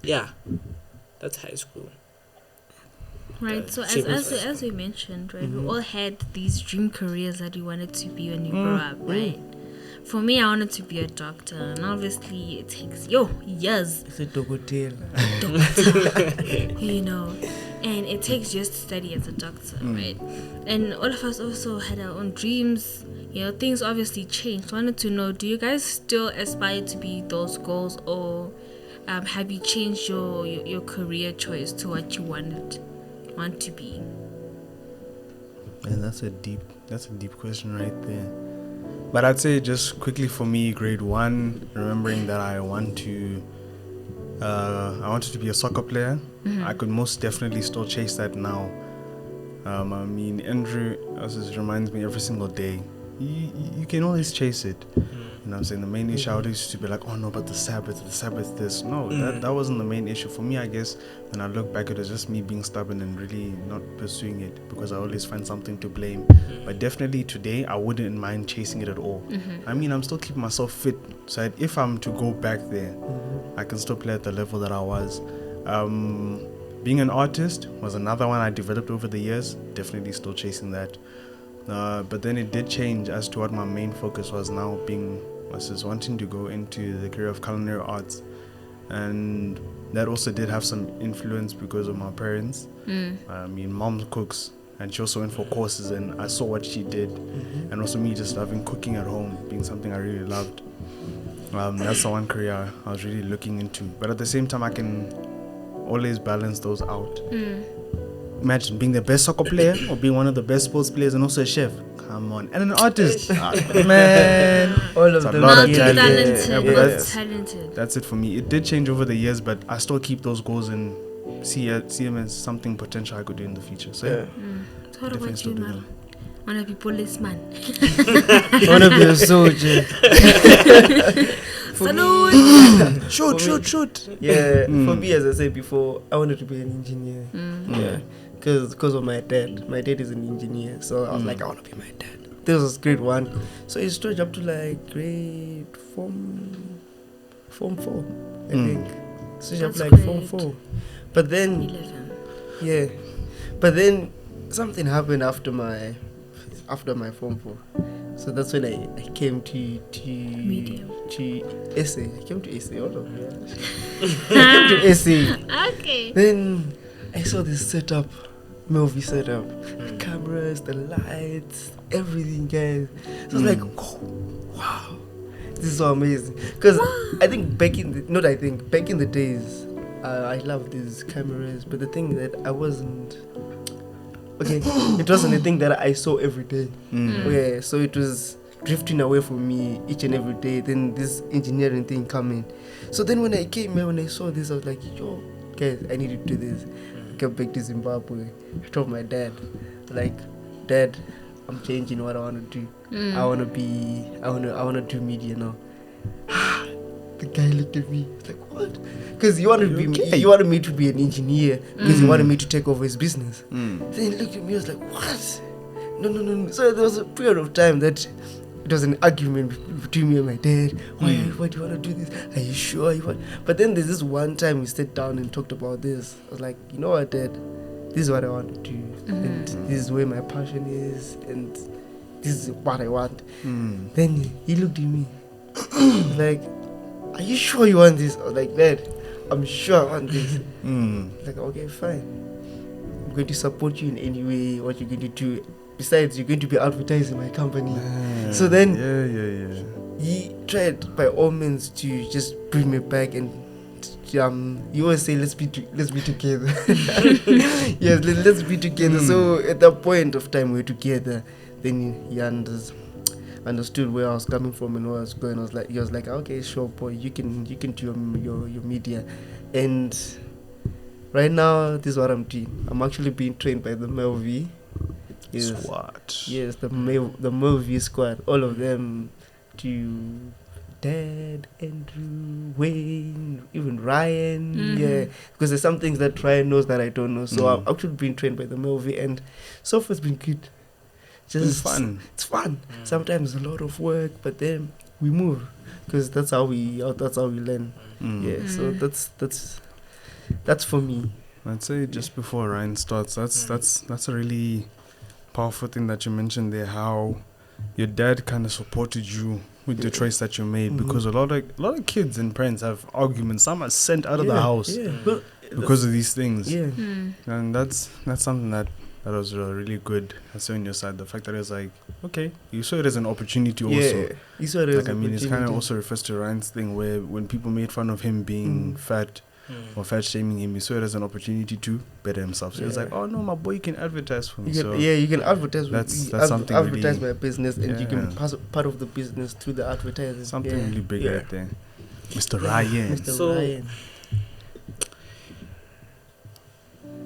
Yeah. That's high school. Right, so as we mentioned, right, we all had these dream careers that we wanted to be when you grow up, right? For me, I wanted to be a doctor, and obviously it takes years. It's a doctor. And it takes years to study as a doctor, right? And all of us also had our own dreams. Things obviously changed. I wanted to know, do you guys still aspire to be those goals, or have you changed your career choice to what you want to be? And that's a deep question right there. But I'd say just quickly for me, grade 1, remembering that I wanted to be a soccer player. I could most definitely still chase that now. Andrew just reminds me every single day, you can always chase it. You know what I'm saying? The main issue I always used to be like, oh no, but the Sabbath this. No, that wasn't the main issue. For me, I guess, when I look back, it was just me being stubborn and really not pursuing it, because I always find something to blame. But definitely today, I wouldn't mind chasing it at all. I'm still keeping myself fit, so that if I'm to go back there, I can still play at the level that I was. Being an artist was another one I developed over the years, definitely still chasing that. But then it did change as to what my main focus was now, I was wanting to go into the career of culinary arts, and that also did have some influence because of my parents. Mom cooks and she also went for courses, and I saw what she did, and also me just loving cooking at home being something I really loved. That's the one career I was really looking into, but at the same time I can always balance those out. Imagine being the best soccer player or being one of the best sports players and also a chef. Come on. And an artist. Man. All of them. Talented. That's it for me. It did change over the years, but I still keep those goals and see them as something potential I could do in the future. So So what about you, man? I want to be policeman. I want to be a soldier. Salute. Shoot. Yeah, for me, as I said before, I wanted to be an engineer. Yeah, because of my dad. My dad is an engineer, so I was like, I want to be my dad. This was grade 1, so it stretched up to like grade form 4, I think. Stretched up like form 4, but then 11. but then something happened after my form 4. So that's when I came to Medium. to essay. I came to essay, all of it. I came to essay. Okay. Then I saw this setup, MelVee setup, the cameras, the lights, everything, guys. So I was like, oh, wow, this is so amazing. Because I think back in the days, I loved these cameras, but the thing that I wasn't. Okay, it wasn't a thing that I saw every day. Yeah, so it was drifting away from me each and every day. Then this engineering thing coming. So then when I came here, when I saw this, I was like, yo, guys, I need to do this. I came back to Zimbabwe. I told my dad, like, Dad, I'm changing what I want to do. I want to do media now. The guy looked at me. He's like, what? Because he wanted me to be an engineer because he wanted me to take over his business. Then he looked at me. I was like, what? No. So there was a period of time that it was an argument between me and my dad. Why do you want to do this? Are you sure you want? But then there's this one time we sat down and talked about this. I was like, you know what, Dad? This is what I want to do, and this is where my passion is, and this is what I want. Then he looked at me. Like, are you sure you want this? I was like, Dad, I'm sure I want this. Like, okay, fine. I'm going to support you in any way, what you're going to do. Besides, you're going to be advertising my company. So then, he tried by all means to just bring me back, and you always say, let's be together. Yes, let's be together. So at that point of time, we were together. Then he understood where I was coming from and where I was going. He was like, okay, sure, boy, you can do your media. And right now, this is what I'm doing. I'm actually being trained by the MelVee. SWAT. Yes, the MelVee squad. All of them, to Dad, Andrew, Wayne, even Ryan. Yeah, because there's some things that Ryan knows that I don't know. So I'm actually being trained by the MelVee, and so far it's been good. It's fun. It's fun. Sometimes a lot of work, but then we move because that's how we learn. Yeah, so that's for me. I'd say just before Ryan starts, that's a really powerful thing that you mentioned there. How your dad kind of supported you with the choice that you made, because a lot of kids and parents have arguments. Some are sent out of the house because of these things. Yeah, and that's something that was really good. I saw on your side the fact that it's like, okay, you saw it as an opportunity also. You saw it as an opportunity. It kind of also refers to Ryan's thing where when people made fun of him being fat or fat shaming him, he saw it as an opportunity to better himself. So it's like, oh no, my boy, you can advertise for me. You can advertise. That's something advertise really, my business, and you can pass part of the business through the advertising. Something really big right there, Mr. Ryan. Ryan.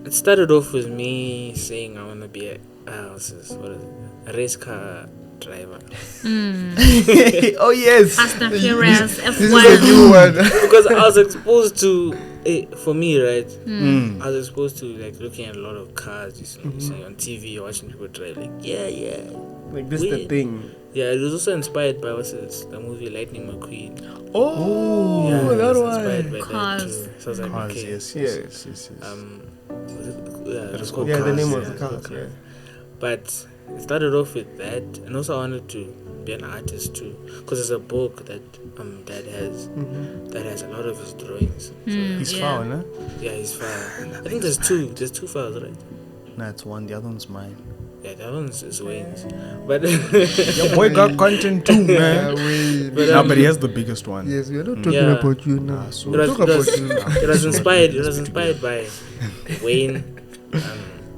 It started off with me saying I want to be a race car driver. Oh yes. Fast and Furious This is a new one. Because I was exposed to for me, right? I was exposed to like looking at a lot of cars. You see on TV, or watching people drive. Like like this is the thing. Yeah, it was also inspired by the movie Lightning McQueen. Oh, that one. Inspired by Cars. that too. So I was like, Cars, okay. yes. It was called the Cars, name of the cars. Yeah. But it started off with that, and also I wanted to be an artist too, because there's a book that Dad has that has a lot of his drawings. So He's foul, huh? yeah, he's file. I think there's two files, right? That's one. The other one's mine. Yeah, that one's is Wayne's. But Your boy got content too, man. But he has the biggest one. Yes, we are not talking about you now. It was inspired by Wayne.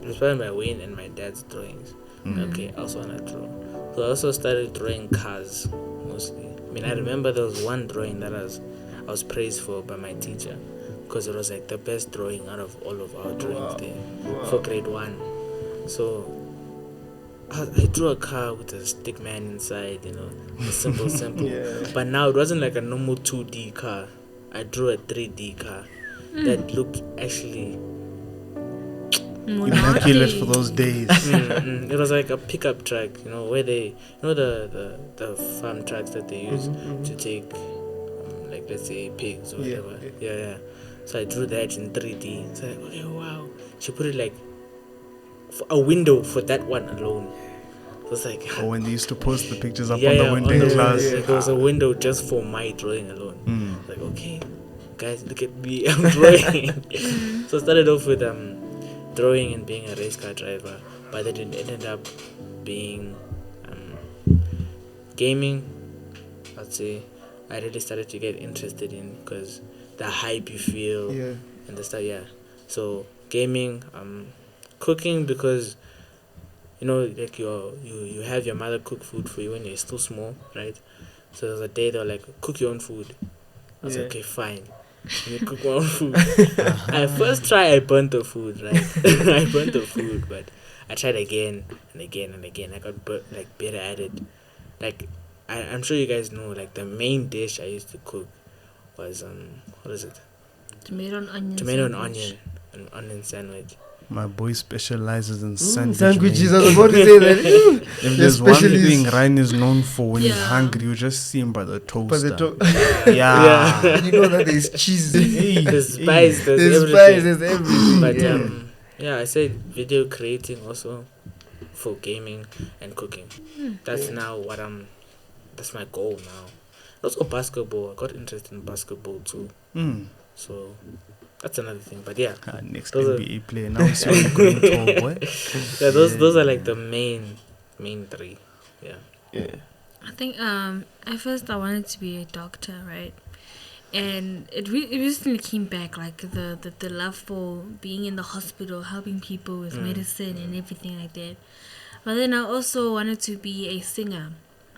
Inspired by Wayne and my dad's drawings. Okay, I also wanna draw. So I also started drawing cars mostly. I mean, I remember there was one drawing that I was praised for by my teacher because it was like the best drawing out of all of our drawings there for grade 1. So I drew a car with a stick man inside, a simple. Yeah. But now it wasn't like a normal 2D car. I drew a 3D car that looked actually immaculate for those days. It was like a pickup truck, where they, the farm trucks that they use to take, like let's say pigs or whatever. Yeah. So I drew that in 3D. So like, okay, wow. She put it like a window for that one alone. So it's like when they used to post the pictures up on the window in class. There was a window just for my drawing alone. Like, okay, guys, look at me, I'm drawing. So I started off with drawing and being a race car driver, but then it ended up being gaming. I'd say I really started to get interested in because the hype you feel and the stuff. So gaming, cooking because like you have your mother cook food for you when you're still small, right? So there was a day they were like, cook your own food. I was like, okay, fine. You cook my own food. I first tried, I burnt the food, right? I burnt the food, but I tried again and again and again. I got better at it. Like I'm sure you guys know, like the main dish I used to cook was what is it? Tomato and onion. An onion sandwich. My boy specializes in sandwiches. I was about to say that. If there's one thing Ryan is known for when he's hungry, you just see him by the toaster. Yeah. You know that there's cheese. There's spice, there's everything. But I said video creating also for gaming and cooking. That's now that's my goal now. Also basketball. I got interested in basketball too. So that's another thing, but next NBA player now. So you're going tall, boy. Those are like the main 3. Yeah. I think at first I wanted to be a doctor, right? And it recently came back, like the love for being in the hospital, helping people with medicine and everything like that. But then I also wanted to be a singer,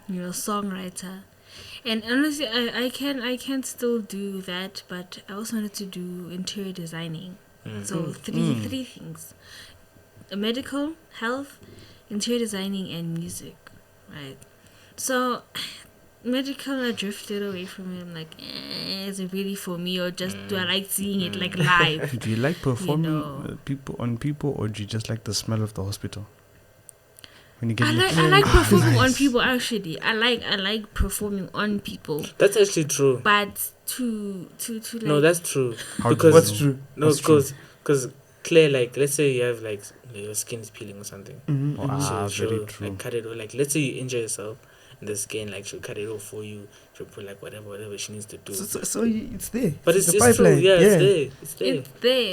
songwriter. And honestly, I can still do that, but I also wanted to do interior designing. So three things: medical, health, interior designing, and music, right? So medical, I drifted away from it. I'm like, is it really for me, or just do I like seeing it like live? Do you like performing on people, or do you just like the smell of the hospital? When you get I like performing on people. Actually, I like performing on people. That's actually true. But to like, no, that's true. What's true? No, because Claire, like, let's say you have like your skin is peeling or something. Very true. Like cut it off. Like, let's say you injure yourself and the skin, like, she'll cut it off for you. She'll put like whatever she needs to do. So it's there. But it's pipeline. true. Yeah, it's there.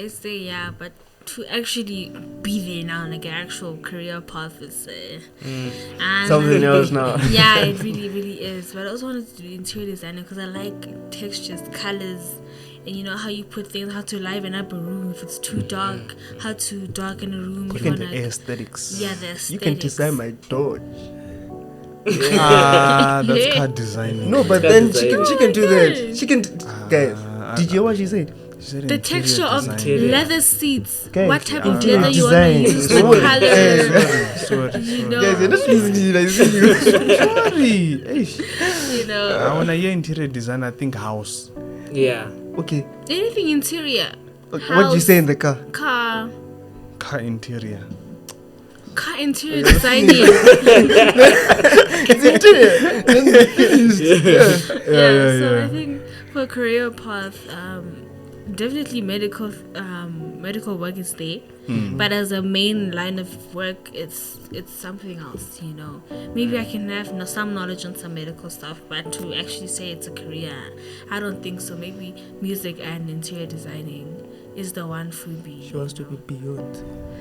It's there. Yeah, but to actually be there now, like an actual career path is something else now. Yeah, it really is. But I also wanted to do interior designer because I like textures, colors, and how you put things, how to liven up a room if it's too dark, how to darken a room. Look at the aesthetics. Yeah, the aesthetics. You can design my door. That's card designing. No, but then she can do that. She can. Guys, did you hear what she said? The texture of leather seats. Okay. What type of leather you want to use? What color? Sorry. Guys, you're not listening. Sorry. When I hear interior design, I think house. Yeah. Okay. Anything interior. What do you say in the car? Car interior. Car interior designing. It's interior. So I think for career path, definitely medical work is there, but as a main line of work, it's something else. Maybe I can have some knowledge on some medical stuff, but to actually say it's a career, I don't think so. Maybe music and interior designing is the one for me. She wants to be beyond.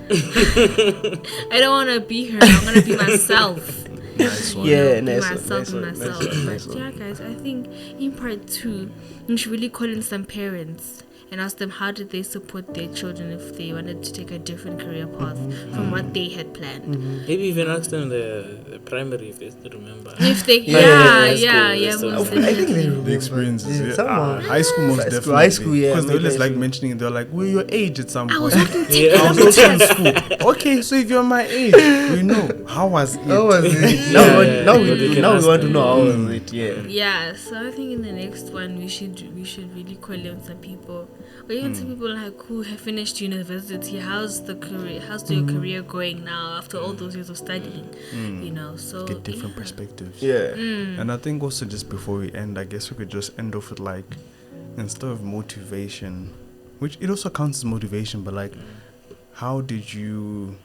I don't want to be her. I want to be myself. Nice one. Yeah, Be nice one, myself nice and one, myself. nice one, nice But one. yeah, guys, I think in part 2, we should really call in some parents and ask them how did they support their children if they wanted to take a different career path from what they had planned. Maybe even ask them the primary if they still remember. If they, Yeah, most I I think they definitely. remember. The experiences, yeah. Someone. High school most High school, definitely. high school, yeah, Because they always maybe like high mentioning, they're like, we're your age at some I point. was hoping to Yeah. take I was also in school. Okay, so if you're my age, we know. How was it? How was it? Yeah, now you we can now we ask want to them. know how was it. Yeah. Yeah, so I think in the next one we should really call in some people, or even some people like who have finished university. How's your career going now after all those years of studying? You know, so Get different perspectives. Yeah. And I think also just before we end, I guess we could just end off with like, instead of motivation, which it also counts as motivation, but like, how did you?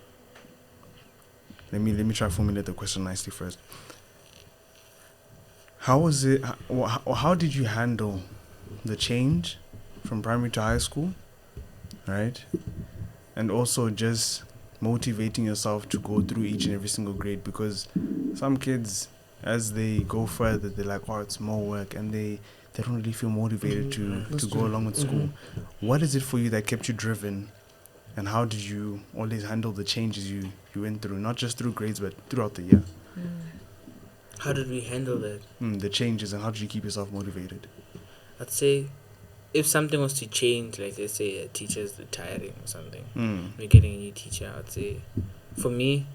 Let me try to formulate the question nicely first. How was it? How did you handle the change from primary to high school, right? And also just motivating yourself to go through each and every single grade, because some kids, as they go further, they're like, oh, it's more work, and they don't really feel motivated to go along with school. What is it for you that kept you driven, and how did you always handle the changes you went through, not just through grades but throughout the year? How did we handle that? The changes, and how did you keep yourself motivated? I'd say if something was to change, like let's say a teacher's retiring or something, we're getting a new teacher, I'd say for me,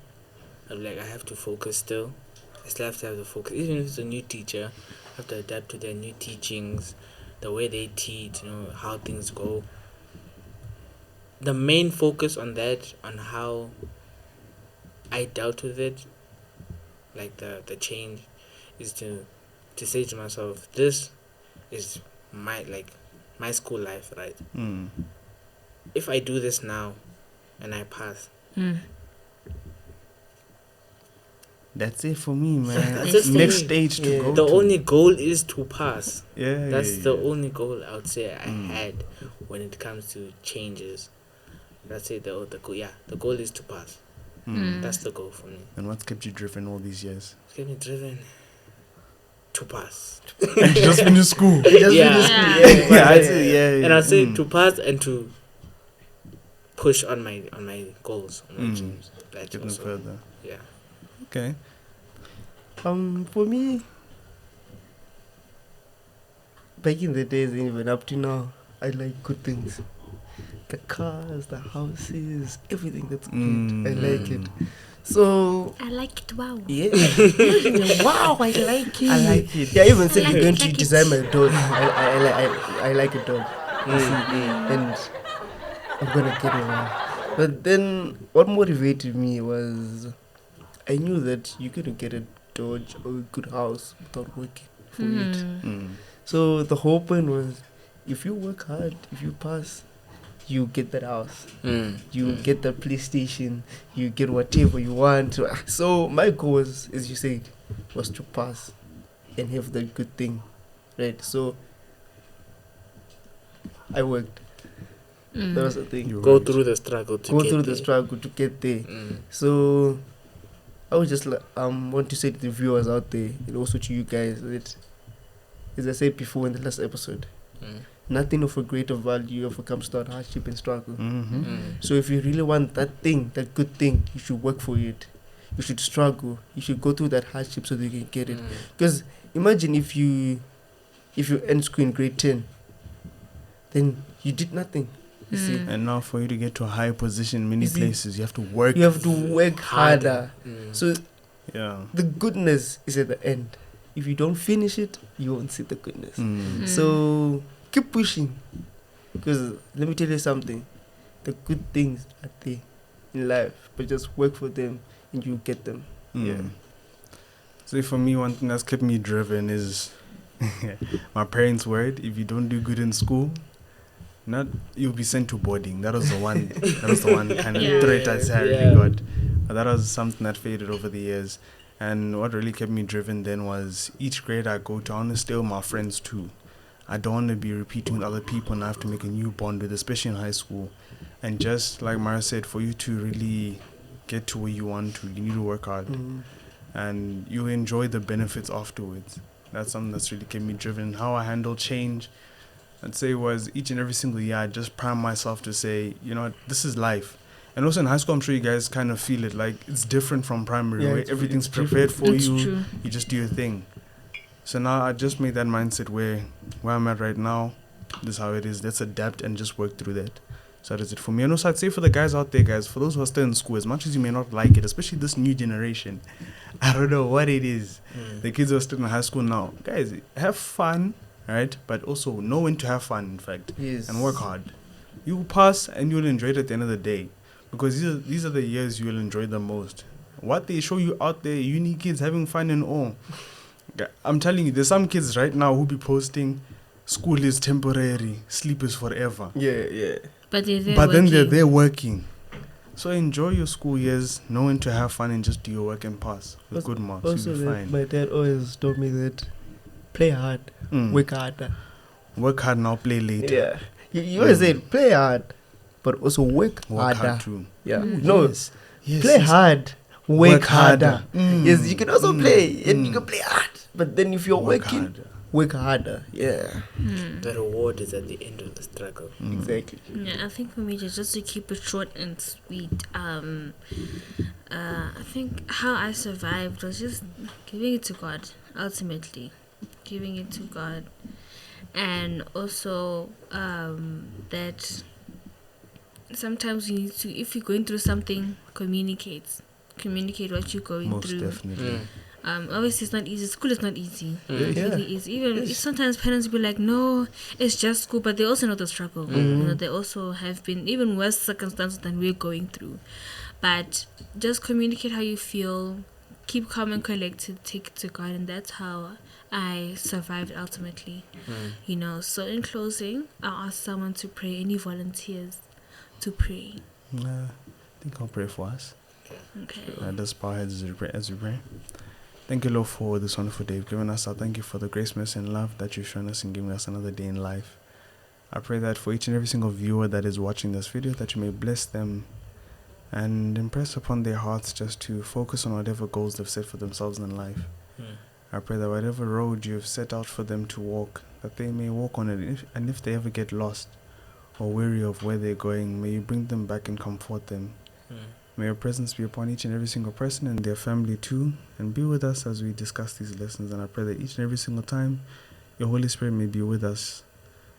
I'd be like, I have to focus still. I still have to have the focus. Even if it's a new teacher, I have to adapt to their new teachings, the way they teach, how things go. The main focus on that, on how I dealt with it, like the change, is to say to myself, this is my school life, right? If I do this now and I pass, that's it for me, man. That's it for Next me. stage to go the to. only goal is to pass. That's The only goal I would say I had when it comes to changes. That's it. The goal, the goal is to pass. That's the goal for me. And what's kept you driven all these years? It's kept me driven to pass. And you just finished school. Yeah. And I'd say to pass and to push on my goals, on my dreams. Like Getting also, further. yeah. Okay. For me, back in the days and even up to now, I like good things. The cars, the houses, everything that's good. I like it. So I like it. Wow. yeah, Wow, I like it. I like it. Yeah, I even said like you're going it, to like design it. my dog. I like a dog. You see, and I'm gonna get one. But then, what motivated me was, I knew that you couldn't get a Dodge or a good house without working for it. So the whole point was, if you work hard, if you pass, you get that house, you get the PlayStation, you get whatever you want. So my goal was, as you said, was to pass and have that good thing, right? So I worked. That was the thing. Go through the struggle to Go get through there. the struggle to get there. So I would just want to say to the viewers out there, and also to you guys, that, as I said before in the last episode, nothing of a greater value overcomes without hardship and struggle. So if you really want that thing, that good thing, you should work for it. You should struggle. You should go through that hardship so that you can get it. Because imagine if you end school in grade 10, then you did nothing. You see. And now for you to get to a higher position in many You see, places, you have to work. You have to work harder. So Yeah. the goodness is at the end. If you don't finish it, you won't see the goodness. So keep pushing. Because let me tell you something. The good things are there in life, but just work for them and you get them. Yeah. So for me, one thing that's kept me driven is my parents' word: if you don't do good in school, you'll be sent to boarding. That was the one. Kind of threat I really got. But that was something that faded over the years. And what really kept me driven then was each grade I go to, I want to stay with my friends too. I don't want to be repeating with other people and I have to make a new bond with, especially in high school. And just like Mara said, for you to really get to where you want to, you need to work hard. And you enjoy the benefits afterwards. That's something that's really kept me driven. How I handle change, I'd say, was each and every single year I just prime myself to say, you know what, this is life. And also in high school, I'm sure you guys kind of feel it, like it's different from primary, where everything's prepared for you. True. You just do your thing. So now I just made that mindset where I'm at right now, this is how it is. Let's adapt and just work through that. So that is it for me. And also I'd say for the guys out there, guys, for those who are still in school, as much as you may not like it, especially this new generation, I don't know what it is. The kids who are still in high school now, guys, have fun, right? But also know when to have fun, in fact. Yes. And work hard. You will pass and you'll enjoy it at the end of the day. Because these are the years you will enjoy the most. What they show you out there, uni kids having fun and all. I'm telling you, there's some kids right now who be posting, school is temporary, sleep is forever. Yeah. But then they're there working. So enjoy your school years, knowing to have fun and just do your work and pass with good marks. Also, you'll be fine. my dad always told me that play hard, work harder. Work hard now, play later. Yeah. You always say play hard, but also work Work harder. hard too. Yeah. Ooh, No, yes, play hard, work harder. Yes, you can also play and you Mm. can play hard. But then if you're working, harder. work harder. Yeah. The reward is at the end of the struggle. Exactly. Yeah, I think for me, just to keep it short and sweet, I think how I survived was just giving it to God, ultimately. Giving it to God. And also that sometimes you need to, if you're going through something, communicate what you're going Most through. definitely. Obviously it's not easy. School is not easy. Yeah. It really is. Even if sometimes parents be like, no, it's just school, but they also know the struggle. You know, they also have been even worse circumstances than we're going through. But just communicate how you feel, keep calm and collected, take it to God, and that's how I survived ultimately. You know, so in closing, I'll ask someone to pray. Any volunteers to pray? I think I'll pray for us. Okay. Let's bow our heads as we pray. Thank you, Lord, for this wonderful day you've given us. I thank you for the grace, mercy, and love that you've shown us in giving us another day in life. I pray that for each and every single viewer that is watching this video, that you may bless them and impress upon their hearts just to focus on whatever goals they've set for themselves in life. I pray that whatever road you've set out for them to walk, that they may walk on it. And if they ever get lost or weary of where they're going, may you bring them back and comfort them. May your presence be upon each and every single person and their family too, and be with us as we discuss these lessons. And I pray that each and every single time your Holy Spirit may be with us,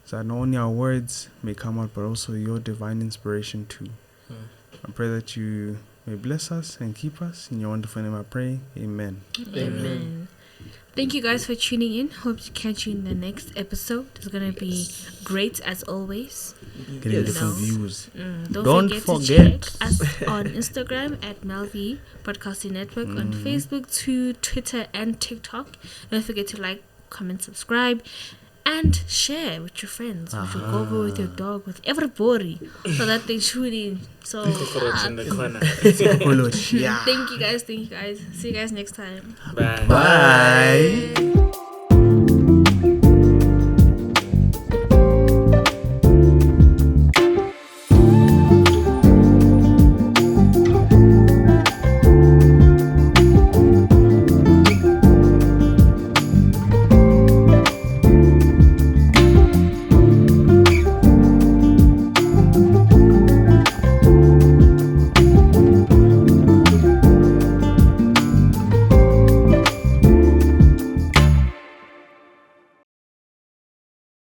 so that not only our words may come out, but also your divine inspiration too. I pray that you may bless us and keep us. In your wonderful name I pray. Amen. Amen. Thank you guys for tuning in. Hope to catch you in the next episode. It's going to be great as always. Getting different views. Don't forget to check us on Instagram at MelVee Broadcasting Network, on Facebook, Twitter, and TikTok. Don't forget to like, comment, subscribe, and share with your friends, with your go with your dog, with everybody, so that they tune in. So In the corner. thank you guys. See you guys next time. Bye. Bye.